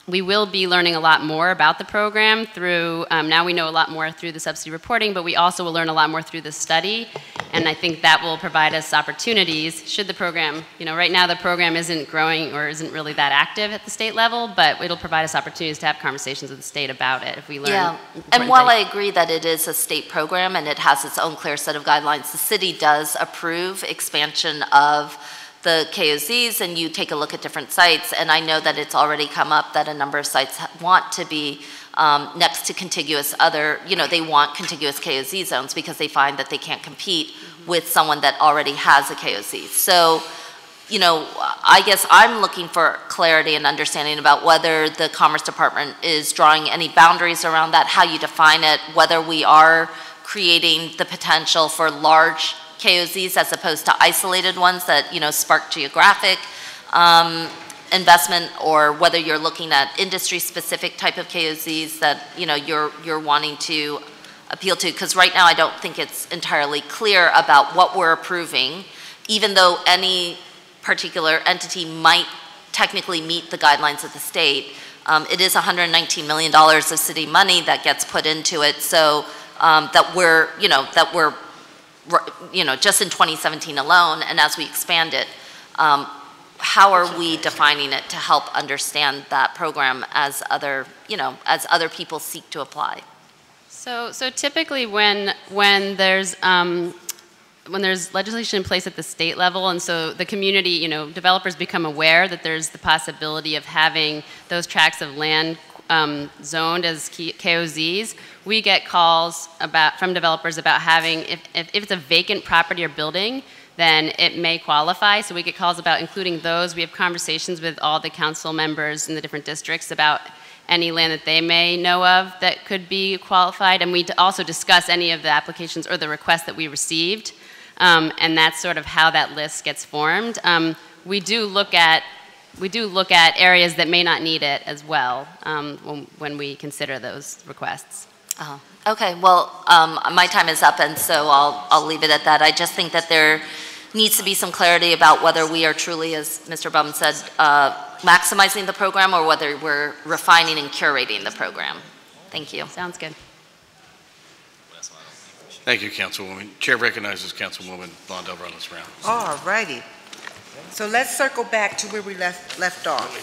We will be learning a lot more about the program through, now we know a lot more through the subsidy reporting, but we also will learn a lot more through the study, and I think that will provide us opportunities should the program, right now the program isn't growing or isn't really that active at the state level, but it'll provide us opportunities to have conversations with the state about it if we learn. Yeah, and while I agree that it is a state program and it has its own clear set of guidelines, the city does approve expansion of the KOZs, and you take a look at different sites, and I know that it's already come up that a number of sites want to be next to contiguous they want contiguous KOZ zones because they find that they can't compete with someone that already has a KOZ. So, I guess I'm looking for clarity and understanding about whether the Commerce Department is drawing any boundaries around that, how you define it, whether we are creating the potential for large KOZs as opposed to isolated ones that, spark geographic investment, or whether you're looking at industry-specific type of KOZs that, you're wanting to appeal to. Because right now I don't think it's entirely clear about what we're approving, even though any particular entity might technically meet the guidelines of the state. It is $119 million of city money that gets put into it, so that we're just in 2017 alone, and as we expand it, how are we defining it to help understand that program as other people seek to apply? So typically when there's legislation in place at the state level, and so the community, developers become aware that there's the possibility of having those tracts of land zoned as KOZs, we get calls from developers about having, if it's a vacant property or building, then it may qualify. So we get calls about including those. We have conversations with all the council members in the different districts about any land that they may know of that could be qualified. And we also discuss any of the applications or the requests that we received. And that's sort of how that list gets formed. We do look at areas that may not need it as well when we consider those requests. Okay, well, my time is up, and so I'll leave it at that. I just think that there needs to be some clarity about whether we are truly, as Mr. Bum said, maximizing the program, or whether we're refining and curating the program. Thank you. Sounds good. Thank you, Councilwoman. Chair recognizes Councilwoman Blondell on this round. All righty. So let's circle back to where we left off.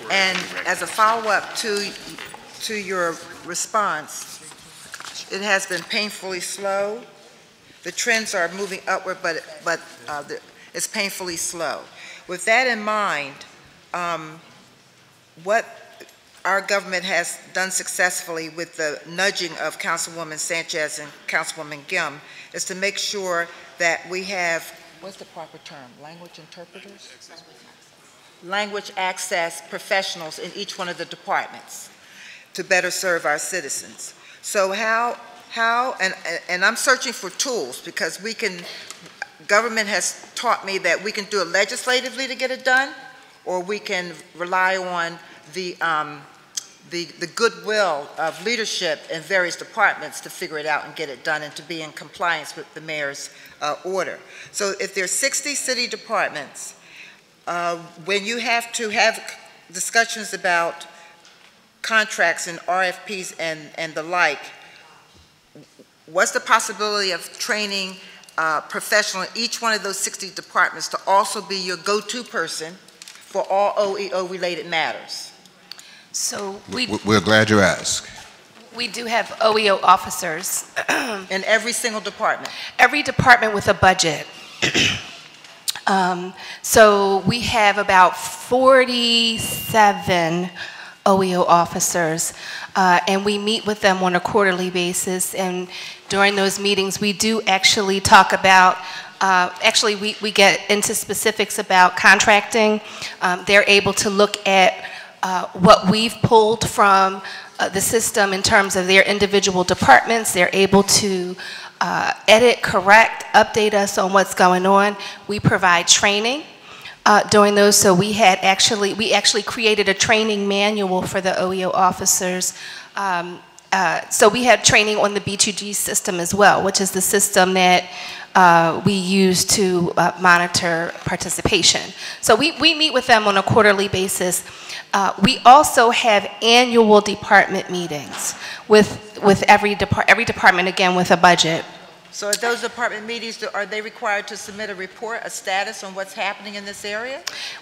And as a follow-up to your response, it has been painfully slow. The trends are moving upward, but it's painfully slow. With that in mind, what our government has done successfully with the nudging of Councilwoman Sanchez and Councilwoman Gim is to make sure that we have, what's the proper term, language interpreters? Language access professionals in each one of the departments to better serve our citizens. So and I'm searching for tools, because government has taught me that we can do it legislatively to get it done, or we can rely on the goodwill of leadership in various departments to figure it out and get it done and to be in compliance with the mayor's order. So if there's 60 city departments, when you have to have discussions about contracts and RFPs and the like, what's the possibility of training professional in each one of those 60 departments to also be your go-to person for all OEO related matters? So we're glad you asked. We do have OEO officers. In every single department? Every department with a budget. So we have about 47 OEO officers, and we meet with them on a quarterly basis, and during those meetings we do actually talk about, we get into specifics about contracting. They're able to look at what we've pulled from the system in terms of their individual departments. They're able to edit, correct, update us on what's going on. We provide training doing those. So we actually created a training manual for the OEO officers So we had training on the B2G system as well, which is the system that we use to monitor participation. So we meet with them on a quarterly basis. We also have annual department meetings with every department, again, with a budget. So at those department meetings, are they required to submit a report, a status on what's happening in this area?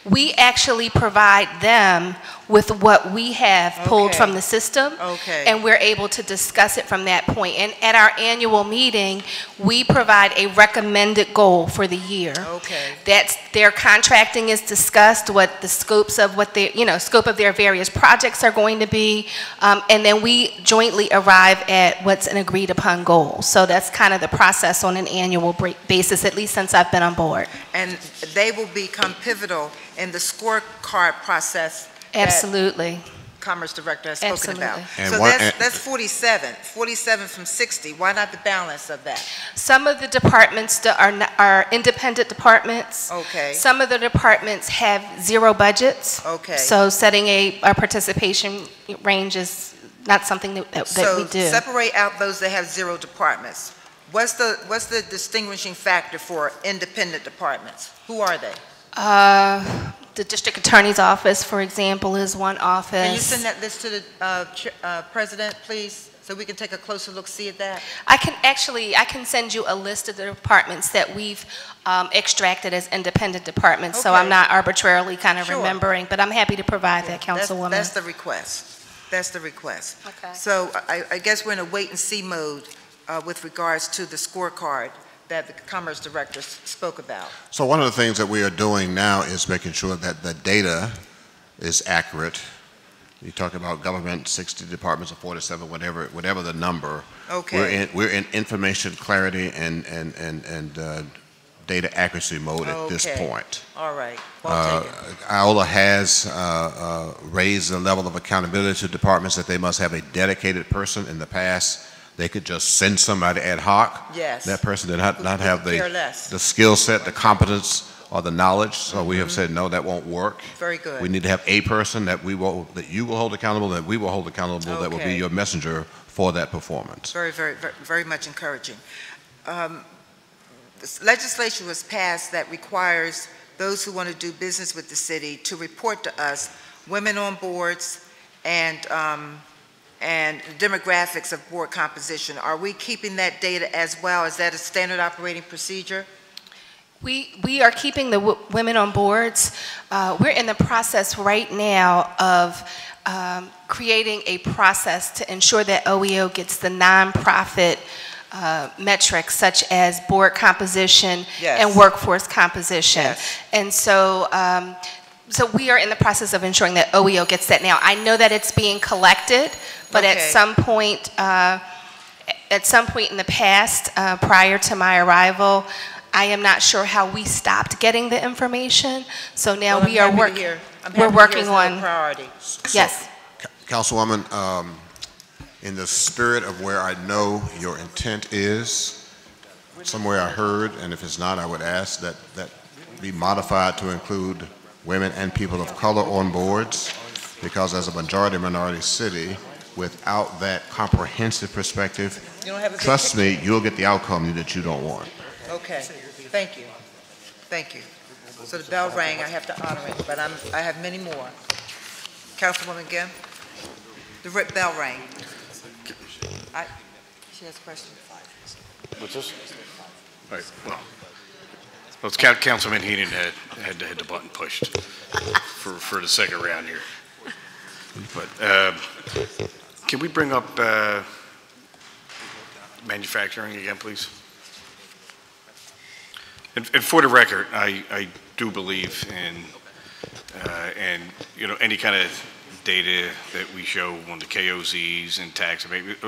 We actually provide them with what we have pulled Okay. from the system, Okay. and we're able to discuss it from that point. And at our annual meeting, we provide a recommended goal for the year. Okay. That's their contracting is discussed, what the scopes of what they, scope of their various projects are going to be, and then we jointly arrive at what's an agreed upon goal. So that's kind of the process on an annual basis, at least since I've been on board. And they will become pivotal in the scorecard process that Absolutely. Commerce Director has spoken about. And So one- that's 47 from 60. Why not the balance of that? Some of the departments that are independent departments. Okay. Some of the departments have zero budgets. Okay. So setting a participation range is not something that we do. So separate out those that have zero departments. What's the distinguishing factor for independent departments? Who are they? The district attorney's office, for example, is one office. Can you send that list to the President, please, so we can take a closer look, see at that? I can send you a list of the departments that we've extracted as independent departments, so Okay. I'm not arbitrarily kind of Sure. remembering, but I'm happy to provide that, Councilwoman. That's the request. That's the request. Okay. So I guess we're in a wait-and-see mode with regards to the scorecard that the Commerce Director spoke about. So one of the things that we are doing now is making sure that the data is accurate. You talk about government, 60 departments or 47, whatever the number. Okay. We're in information clarity and data accuracy mode at this Okay. point. All right. Well taken. IOLA has raised the level of accountability to departments that they must have a dedicated person. In the past, they could just send somebody ad hoc. Yes. That person did not have care less. the skill set, the competence, or the knowledge. So we have said, no, that won't work. Very good. We need to have a person that you will hold accountable, that we will hold accountable, that will be Okay. your messenger for that performance. Very, very, very much encouraging. This legislation was passed that requires those who want to do business with the city to report to us women on boards and demographics of board composition. Are we keeping that data as well? Is that a standard operating procedure? We are keeping the women on boards. We're in the process right now of creating a process to ensure that OEO gets the nonprofit metrics such as board composition Yes. and workforce composition. Yes. And so, so we are in the process of ensuring that OEO gets that now. I know that it's being collected, but at Okay. some point in the past, prior to my arrival, I am not sure how we stopped getting the information. So now Well, we are working. We're working on. Priority. Yes. Councilwoman, in the spirit of where I know your intent is, somewhere I heard, and if it's not, I would ask that be modified to include women and people of color on boards, because as a majority minority city, without that comprehensive perspective, You don't have a trust me, you'll get the outcome that you don't want. Okay, thank you. Thank you. So the bell rang, I have to honor it, but I have many more. Councilwoman Gimm? The bell rang. She has a question. What's this? All right, well, it's Councilman Heenan had the button pushed for the second round here. But can we bring up manufacturing again, please? And for the record, I do believe in any kind of data that we show on the KOZs and tax abatement.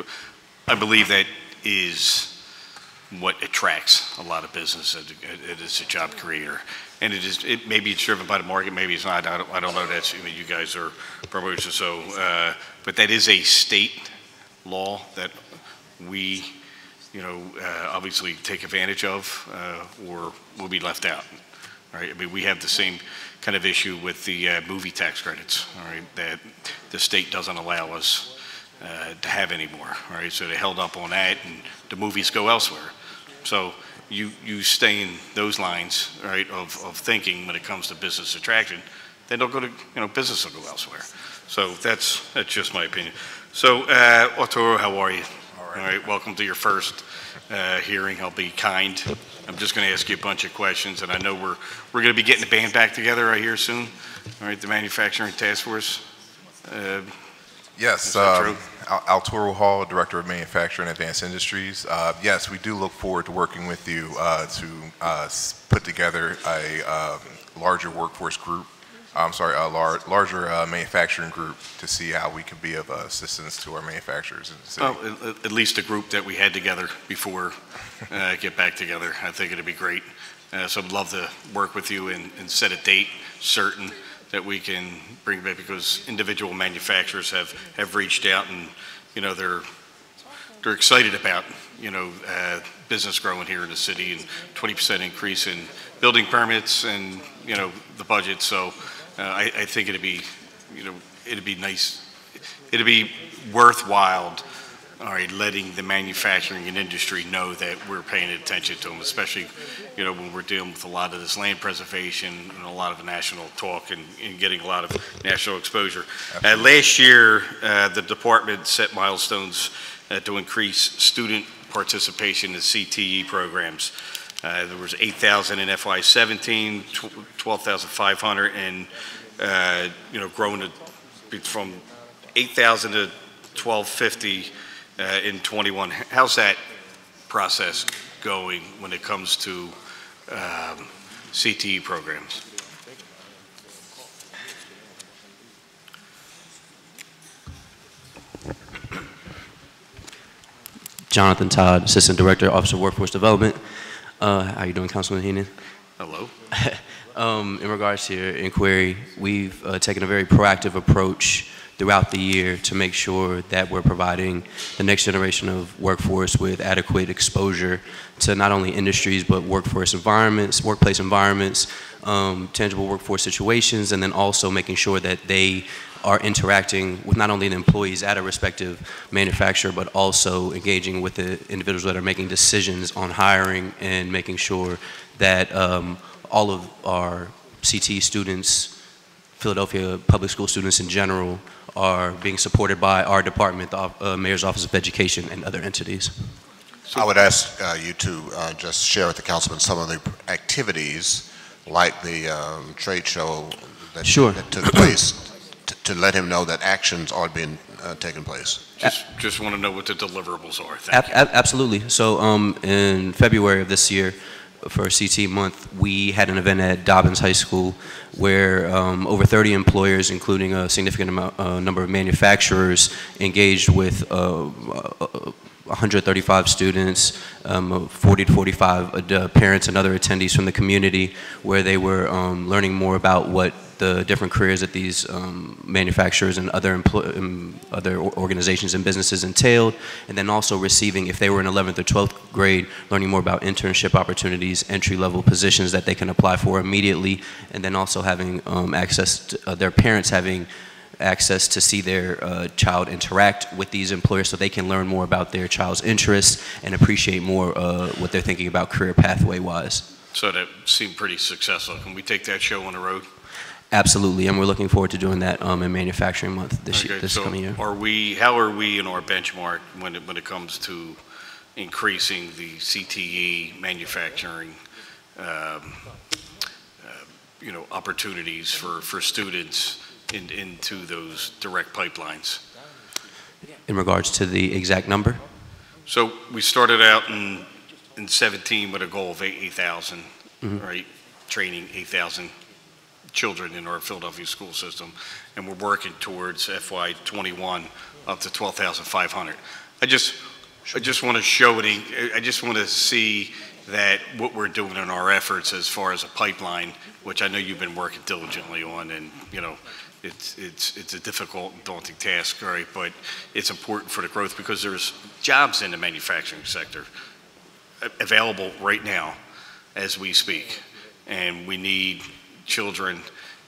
I believe that is what attracts a lot of business. It is a job creator, and maybe it's driven by the market, maybe it's not. I don't know. That's you guys are promoted, so but that is a state law that we obviously take advantage of, or will be left out. Right? I mean, we have the same kind of issue with the movie tax credits. All right, that the state doesn't allow us to have anymore, right? So they held up on that, and the movies go elsewhere. So you stay in those lines, right, of thinking when it comes to business attraction, then they'll go to, business will go elsewhere. So that's just my opinion. So, Arturo, how are you? All right, welcome to your first hearing. I'll be kind. I'm just going to ask you a bunch of questions, and I know we're going to be getting the band back together right here soon. All right, the Manufacturing Task Force. Yes, Arturo Hall, Director of Manufacturing Advanced Industries. Yes, we do look forward to working with you to put together a larger workforce group. Larger manufacturing group to see how we can be of assistance to our manufacturers in the city. Well, at least a group that we had together before get back together. I think it'd be great. So I'd love to work with you and set a date certain that we can bring back, because individual manufacturers have reached out, and they're excited about business growing here in the city, and 20% increase in building permits and the budget. So I think it'd be nice, it'd be worthwhile, all right, letting the manufacturing and industry know that we're paying attention to them, especially when we're dealing with a lot of this land preservation and a lot of national talk and getting a lot of national exposure. Last year, the department set milestones to increase student participation in CTE programs. There was 8,000 in FY17, 12,500, and growing from 8,000 to 1,250 in 21. How's that process going when it comes to CTE programs? Jonathan Todd, Assistant Director, Office of Workforce Development. How are you doing, Councilman Heenan? Hello. In regards to your inquiry, we've taken a very proactive approach throughout the year to make sure that we're providing the next generation of workforce with adequate exposure to not only industries but workforce environments, workplace environments, tangible workforce situations, and then also making sure that they are interacting with not only the employees at a respective manufacturer, but also engaging with the individuals that are making decisions on hiring, and making sure that all of our CTE students, Philadelphia public school students in general, are being supported by our department, the Mayor's Office of Education, and other entities. I would ask you to just share with the councilman some of the activities, like the trade show that took place, to let him know that actions are being taken place. Just want to know what the deliverables are. Absolutely. So in February of this year, for CTE month, we had an event at Dobbins High School where over 30 employers, including a significant number of manufacturers, engaged with 135 students, 40 to 45 parents and other attendees from the community, where they were learning more about what the different careers that these manufacturers and other organizations and businesses entailed, and then also receiving, if they were in 11th or 12th grade, learning more about internship opportunities, entry-level positions that they can apply for immediately, and then also having access to their parents having access to see their child interact with these employers so they can learn more about their child's interests and appreciate more what they're thinking about career pathway-wise. So that seemed pretty successful. Can we take that show on the road? Absolutely, and we're looking forward to doing that in Manufacturing Month this coming year. How are we in our benchmark when it comes to increasing the CTE manufacturing opportunities for students into those direct pipelines? In regards to the exact number? So we started out in 17 with a goal of 8,000, right? Training 8,000 children in our Philadelphia school system, and we're working towards FY21 up to 12,500. I just want to show it. I just want to see that what we're doing in our efforts as far as a pipeline, which I know you've been working diligently on, and it's a difficult and daunting task, right? But it's important for the growth because there's jobs in the manufacturing sector available right now as we speak, and we need children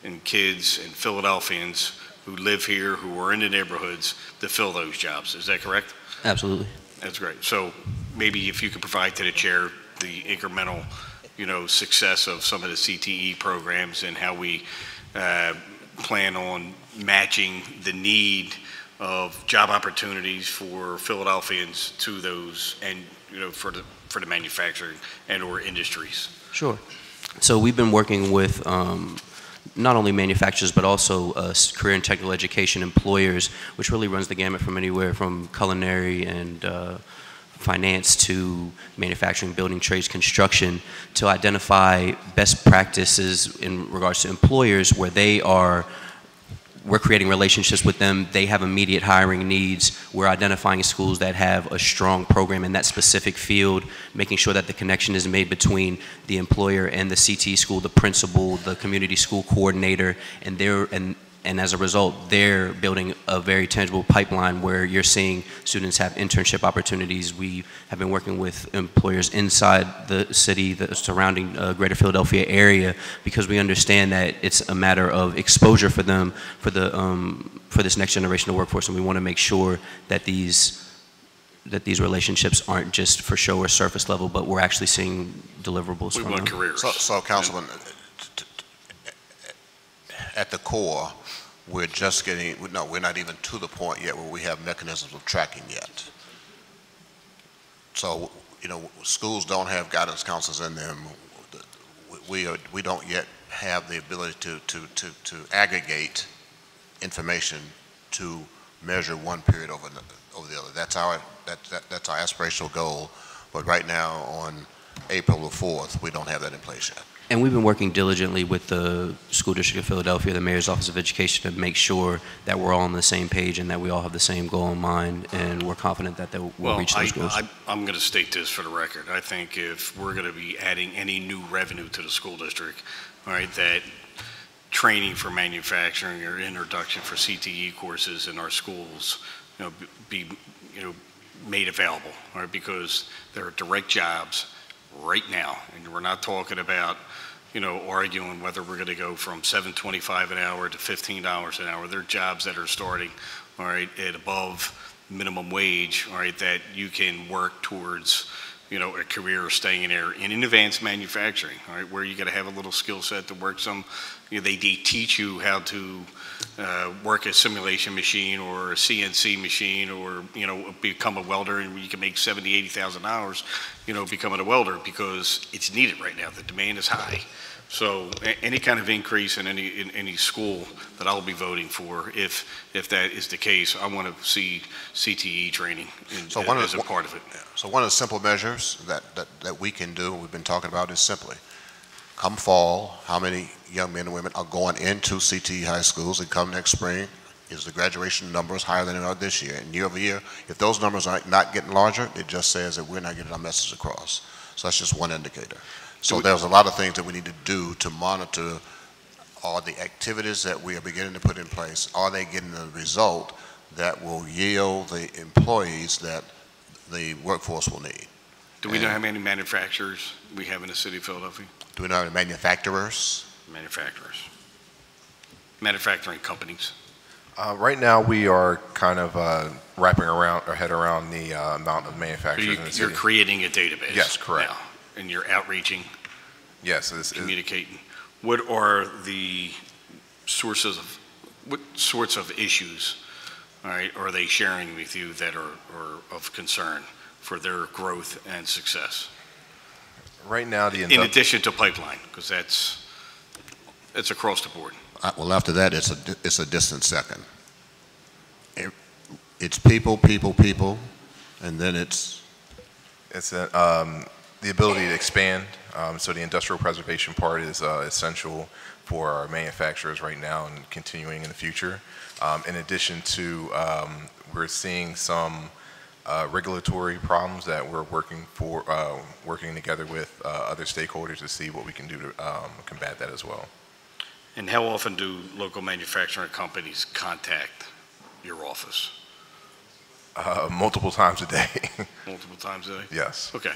and kids and Philadelphians who live here, who are in the neighborhoods, to fill those jobs. Is that correct? Absolutely. That's great. So maybe if you could provide to the chair the incremental, success of some of the CTE programs and how we plan on matching the need of job opportunities for Philadelphians to those, and for the manufacturing and or industries. Sure. So we've been working with not only manufacturers but also career and technical education employers, which really runs the gamut from anywhere from culinary and finance to manufacturing, building, trades, construction, to identify best practices in regards to employers where we're creating relationships with them. They have immediate hiring needs. We're identifying schools that have a strong program in that specific field, making sure that the connection is made between the employer and the CT school, the principal, the community school coordinator, and as a result, they're building a very tangible pipeline where you're seeing students have internship opportunities. We have been working with employers inside the city, the surrounding greater Philadelphia area, because we understand that it's a matter of exposure for them, for this next generation of workforce, and we want to make sure that these relationships aren't just for show or surface level, but we're actually seeing deliverables from them. We want careers. So Councilman, at the core, we're not even to the point yet where we have mechanisms of tracking yet. So, schools don't have guidance counselors in them. We don't yet have the ability to aggregate information to measure one period over the other. That's our aspirational goal. But right now, on April the 4th, we don't have that in place yet. And we've been working diligently with the School District of Philadelphia, the Mayor's Office of Education, to make sure that we're all on the same page and that we all have the same goal in mind, and we're confident that we'll reach those goals. I'm going to state this for the record. I think if we're going to be adding any new revenue to the school district, all right, that training for manufacturing or introduction for CTE courses in our schools, be made available, all right, because there are direct jobs right now, and we're not talking about arguing whether we're going to go from $7.25 an hour to $15 an hour. There are jobs that are starting, all right, at above minimum wage, all right, that you can work towards, a career staying in there in advanced manufacturing, all right, where you got to have a little skill set to work some. They teach you how to work a simulation machine or a CNC machine, or become a welder, and you can make $70,000, $80,000, becoming a welder, because it's needed right now. The demand is high. So any kind of increase in any school that I'll be voting for, if that is the case, I want to see CTE training as a part of it. So one of the simple measures that we can do, we've been talking about, is simply, come fall, how many young men and women are going into CTE high schools, and come next spring, is the graduation numbers higher than they are this year? And year over year, if those numbers are not getting larger, it just says that we're not getting our message across. So that's just one indicator. So there's a lot of things that we need to do to monitor all the activities that we are beginning to put in place. Are they getting the result that will yield the employees that the workforce will need? Do we know how many manufacturers we have in the city of Philadelphia? Do we know how many manufacturers? Manufacturing companies. Right now, we are kind of wrapping our head around the amount of manufacturers in the city. You're creating a database. Yes, correct. Now, and you're outreaching. Yes, communicating. What are the what sorts of issues, all right, are they sharing with you that are of concern for their growth and success? Right now, in addition to pipeline, because it's across the board. Well, after that, it's a distant second. It's people, and then it's the ability to expand. So the industrial preservation part is essential for our manufacturers right now and continuing in the future. In addition to, we're seeing some regulatory problems that we're working together with other stakeholders to see what we can do to combat that as well. And how often do local manufacturing companies contact your office? Multiple times a day. Multiple times a day? Yes. Okay.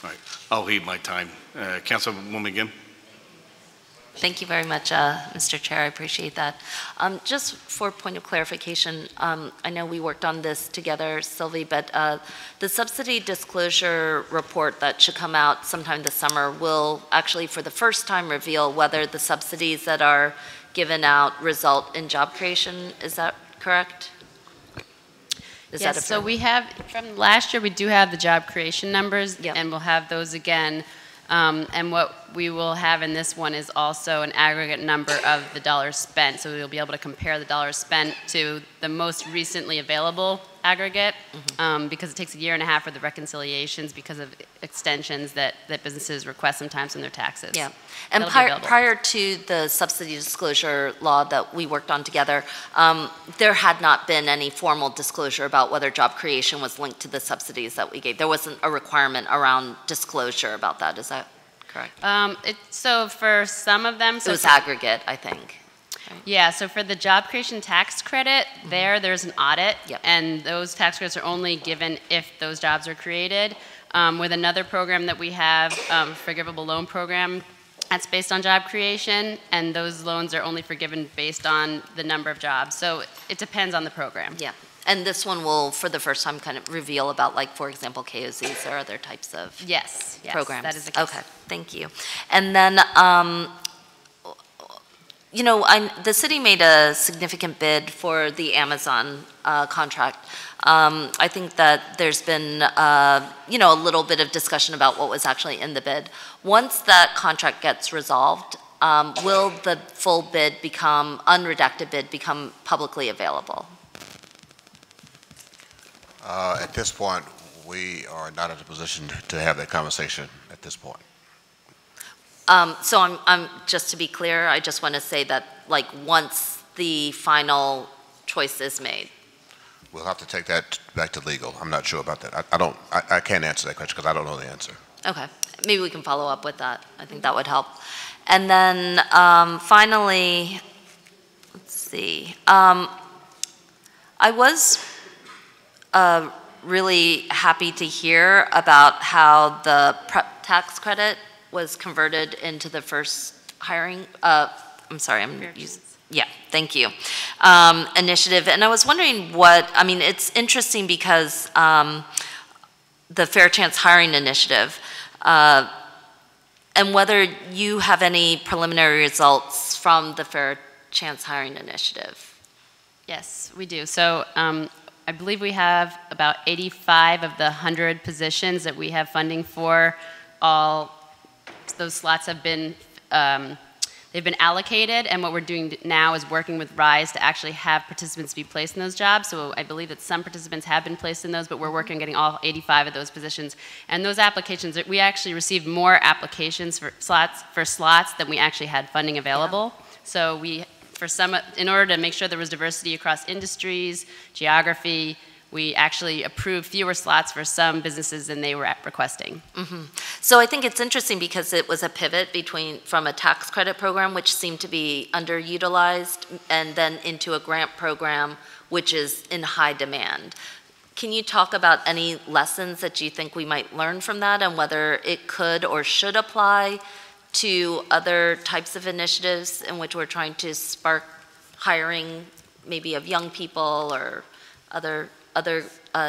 All right. I'll heed my time. Councilwoman Gim? Thank you very much, Mr. Chair. I appreciate that. Just for point of clarification, I know we worked on this together, Sylvie, but the subsidy disclosure report that should come out sometime this summer will actually, for the first time, reveal whether the subsidies that are given out result in job creation. Is that correct? Yes, so we have, from last year, we do have the job creation numbers, Yep. and we'll have those again. And what we will have in this one is also an aggregate number of the dollars spent. So we'll be able to compare the dollars spent to the most recently available aggregate, because it takes a year and a half for the reconciliations because of extensions that businesses request sometimes in their taxes. Yeah, and prior to the subsidy disclosure law that we worked on together, there had not been any formal disclosure about whether job creation was linked to the subsidies that we gave. There wasn't a requirement around disclosure about that. Is that correct? So for some of them, it was aggregate, I think. Yeah, so for the job creation tax credit, there's an audit, and those tax credits are only given if those jobs are created. With another program that we have, forgivable loan program, that's based on job creation, and those loans are only forgiven based on the number of jobs. So it depends on the program. Yeah, and this one will, for the first time, kind of reveal about, like, for example, KOZs or other types of programs. That is the case. Okay, thank you. And then, you know, the city made a significant bid for the Amazon contract. I think that there's been, you know, a little bit of discussion about what was actually in the bid. Once that contract gets resolved, will the full bid become, unredacted bid, become publicly available? At this point, we are not in a position to have that conversation at this point. So I'm just to be clear, I just want to say that, like, once the final choice is made. We'll have to take that back to legal. I'm not sure about that. I can't answer that question because I don't know the answer. Okay, maybe we can follow up with that. I think that would help. And then finally, let's see. I was really happy to hear about how the prep tax credit was converted into the first hiring, I'm sorry, yeah, thank you, initiative. And I was wondering what, I mean, it's interesting because the Fair Chance Hiring Initiative, and whether you have any preliminary results from the Fair Chance Hiring Initiative. Yes, we do. So I believe we have about 85 of the 100 positions that we have funding for. All those slots have been, they've been allocated, and what we're doing now is working with RISE to actually have participants be placed in those jobs. So I believe that some participants have been placed in those, but we're working on getting all 85 of those positions. And those applications, we actually received more applications for slots than we actually had funding available. Yeah. So we, for some, in order to make sure there was diversity across industries, geography, we actually approved fewer slots for some businesses than they were requesting. Mm-hmm. So I think it's interesting because it was a pivot from a tax credit program, which seemed to be underutilized, and then into a grant program, which is in high demand. Can you talk about any lessons that you think we might learn from that, and whether it could or should apply to other types of initiatives in which we're trying to spark hiring, maybe of young people or other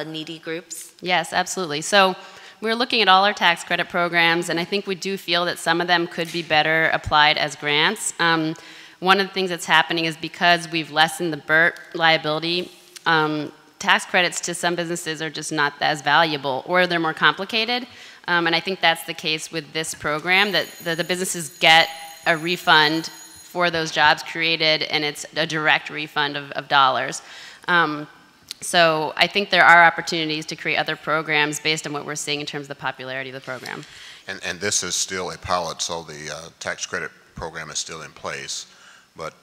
needy groups? Yes, absolutely. So we're looking at all our tax credit programs, and I think we do feel that some of them could be better applied as grants. One of the things that's happening is because we've lessened the BERT liability, tax credits to some businesses are just not as valuable, or they're more complicated. And I think that's the case with this program, that the businesses get a refund for those jobs created, and it's a direct refund of dollars. So I think there are opportunities to create other programs based on what we're seeing in terms of the popularity of the program. And this is still a pilot, so the tax credit program is still in place. But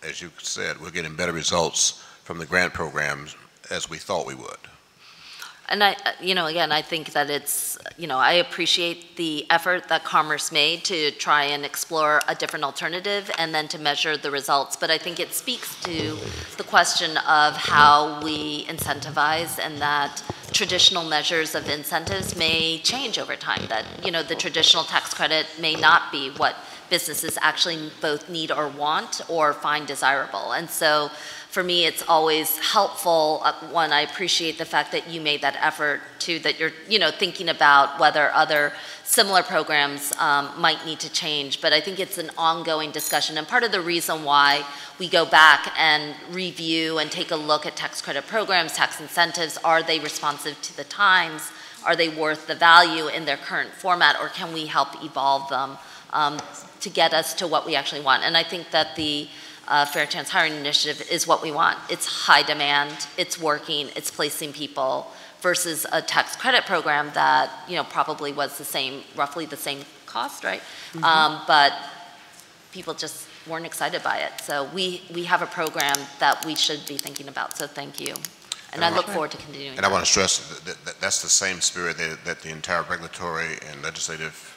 as you said, we're getting better results from the grant programs as we thought we would. And again, I think that it's, I appreciate the effort that Commerce made to try and explore a different alternative and then to measure the results. But I think it speaks to the question of how we incentivize, and that traditional measures of incentives may change over time. That, the traditional tax credit may not be what businesses actually both need or want or find desirable. And so for me, it's always helpful. One, I appreciate the fact that you made that effort too, that you're, thinking about whether other similar programs might need to change. But I think it's an ongoing discussion. And part of the reason why we go back and review and take a look at tax credit programs, tax incentives, are they responsive to the times? Are they worth the value in their current format, or can we help evolve them to get us to what we actually want? And I think that the Fair Chance Hiring Initiative is what we want. It's high demand, it's working, it's placing people, versus a tax credit program that probably was the same, roughly the same cost, right? But people just weren't excited by it. So we have a program that we should be thinking about. So thank you. And I look forward to continuing. And I want to stress that that's the same spirit that the entire regulatory and legislative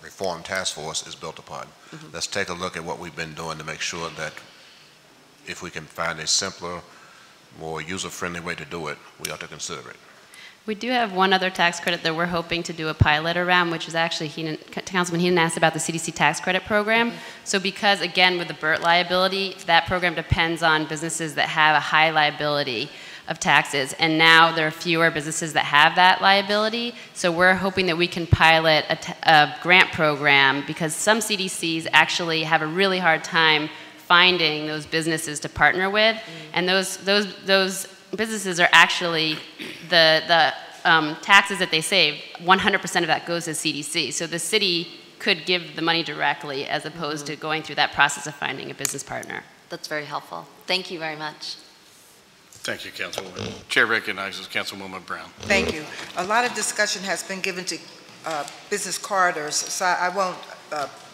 reform task force is built upon. Let's take a look at what we've been doing to make sure that if we can find a simpler, more user-friendly way to do it, we ought to consider it. We do have one other tax credit that we're hoping to do a pilot around, which is actually, Councilman Heenan asked about the Cdc Tax Credit Program. So because, again, with the BERT liability, that program depends on businesses that have a high liability of taxes. And now there are fewer businesses that have that liability. So we're hoping that we can pilot a grant program, because some CDCs actually have a really hard time finding those businesses to partner with. And those businesses are actually the taxes that they save, 100% of that goes to CDC. So the city could give the money directly as opposed to going through that process of finding a business partner. That's very helpful. Thank you very much. Thank you, Councilwoman. Chair recognizes Councilwoman Brown. Thank you. A lot of discussion has been given to business corridors, so I won't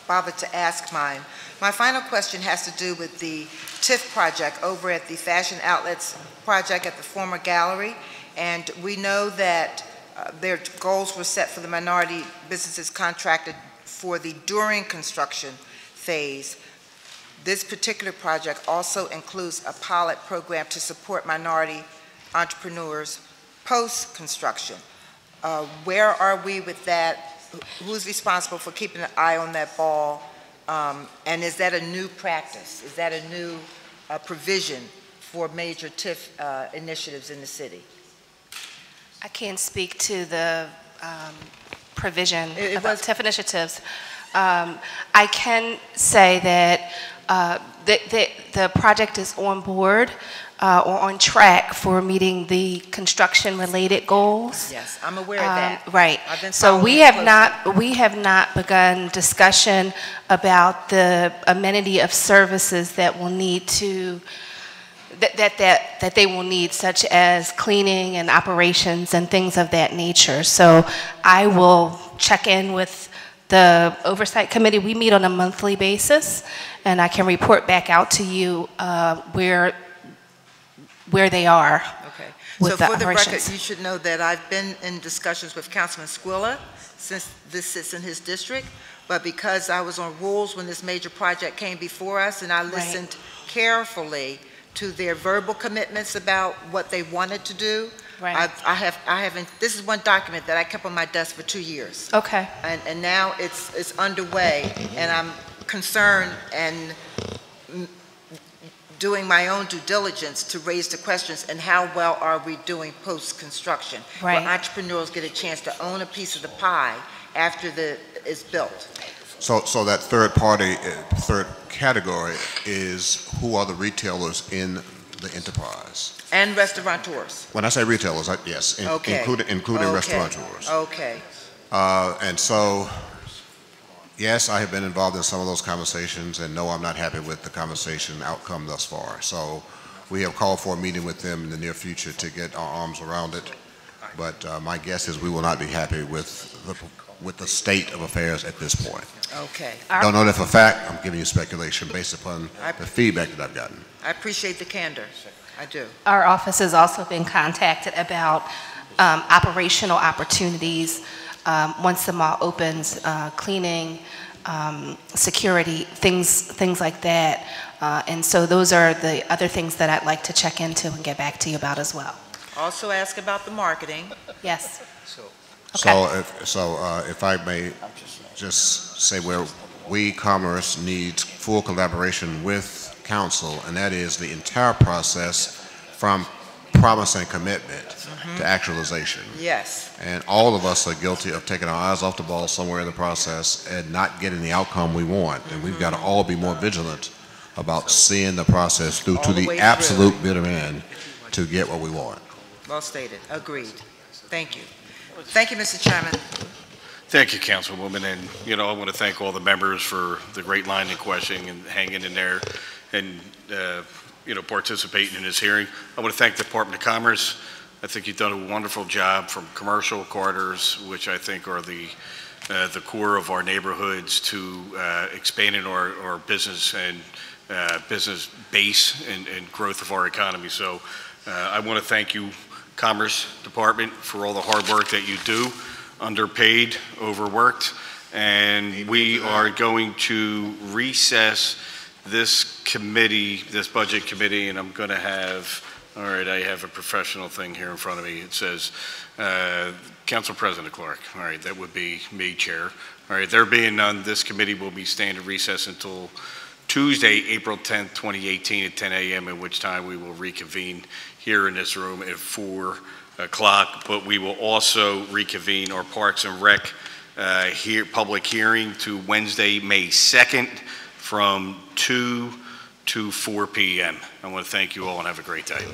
bother to ask mine. My final question has to do with the TIF project over at the Fashion Outlets project at the former gallery. And we know that their goals were set for the minority businesses contracted for the during construction phase. This particular project also includes a pilot program to support minority entrepreneurs post-construction. Where are we with that? Who's responsible for keeping an eye on that ball? And is that a new practice? Is that a new provision for major TIF initiatives in the city? I can't speak to the provision about TIF initiatives. I can say that the project is on board or on track for meeting the construction-related goals. Yes, I'm aware of that. Right. So we have not begun discussion about the amenity of services that will need to that they will need, such as cleaning and operations and things of that nature. So I will check in with the Oversight Committee. We meet on a monthly basis, and I can report back out to you where they are. Okay. With so the for the operations. record, you should know that I've been in discussions with Councilman Squilla since this sits in his district, but because I was on rules when this major project came before us, and I listened carefully to their verbal commitments about what they wanted to do. Right. I haven't, this is one document that I kept on my desk for 2 years. Okay. And now it's underway, and I'm concerned and doing my own due diligence to raise the questions, and how well are we doing post-construction? Right. Where entrepreneurs get a chance to own a piece of the pie after it's built. So that third category is who are the retailers in the enterprise? And restaurateurs. When I say retailers, yes, Okay. including Okay. restaurateurs. Okay. And so, yes, I have been involved in some of those conversations, and no, I'm not happy with the conversation outcome thus far. So we have called for a meeting with them in the near future to get our arms around it. But my guess is we will not be happy with the state of affairs at this point. Okay. Don't know that for a fact. I'm giving you speculation based upon the feedback that I've gotten. I appreciate the candor. I do. Our office has also been contacted about operational opportunities once the mall opens, cleaning, security, things like that. And so those are the other things that I'd like to check into and get back to you about as well. Also ask about the marketing. Yes. So if I may just say where we, Commerce, needs full collaboration with Council, and that is the entire process from promise and commitment to actualization. Yes. And all of us are guilty of taking our eyes off the ball somewhere in the process and not getting the outcome we want. And we've got to all be more vigilant about seeing the process through to the absolute bitter end to get what we want. Well stated. Agreed. Thank you. Thank you, Mr. Chairman. Thank you, Councilwoman, and I want to thank all the members for the great line of questioning and hanging in there and participating in this hearing. I want to thank the Department of Commerce. I think you've done a wonderful job from commercial corridors, which I think are the core of our neighborhoods, to expanding our business and business base and growth of our economy. So I want to thank you, Commerce Department, for all the hard work that you do. Underpaid, overworked, and we are going to recess this committee, this budget committee, and I'm going to have, all right, I have a professional thing here in front of me. It says, Council President Clark. All right, that would be me, Chair. All right, there being none, this committee will be staying in recess until Tuesday, April 10th, 2018 at 10 a.m., at which time we will reconvene here in this room at 4 o'clock, but we will also reconvene our Parks and Rec public hearing to Wednesday, May 2nd from 2 to 4 p.m. I want to thank you all and have a great day.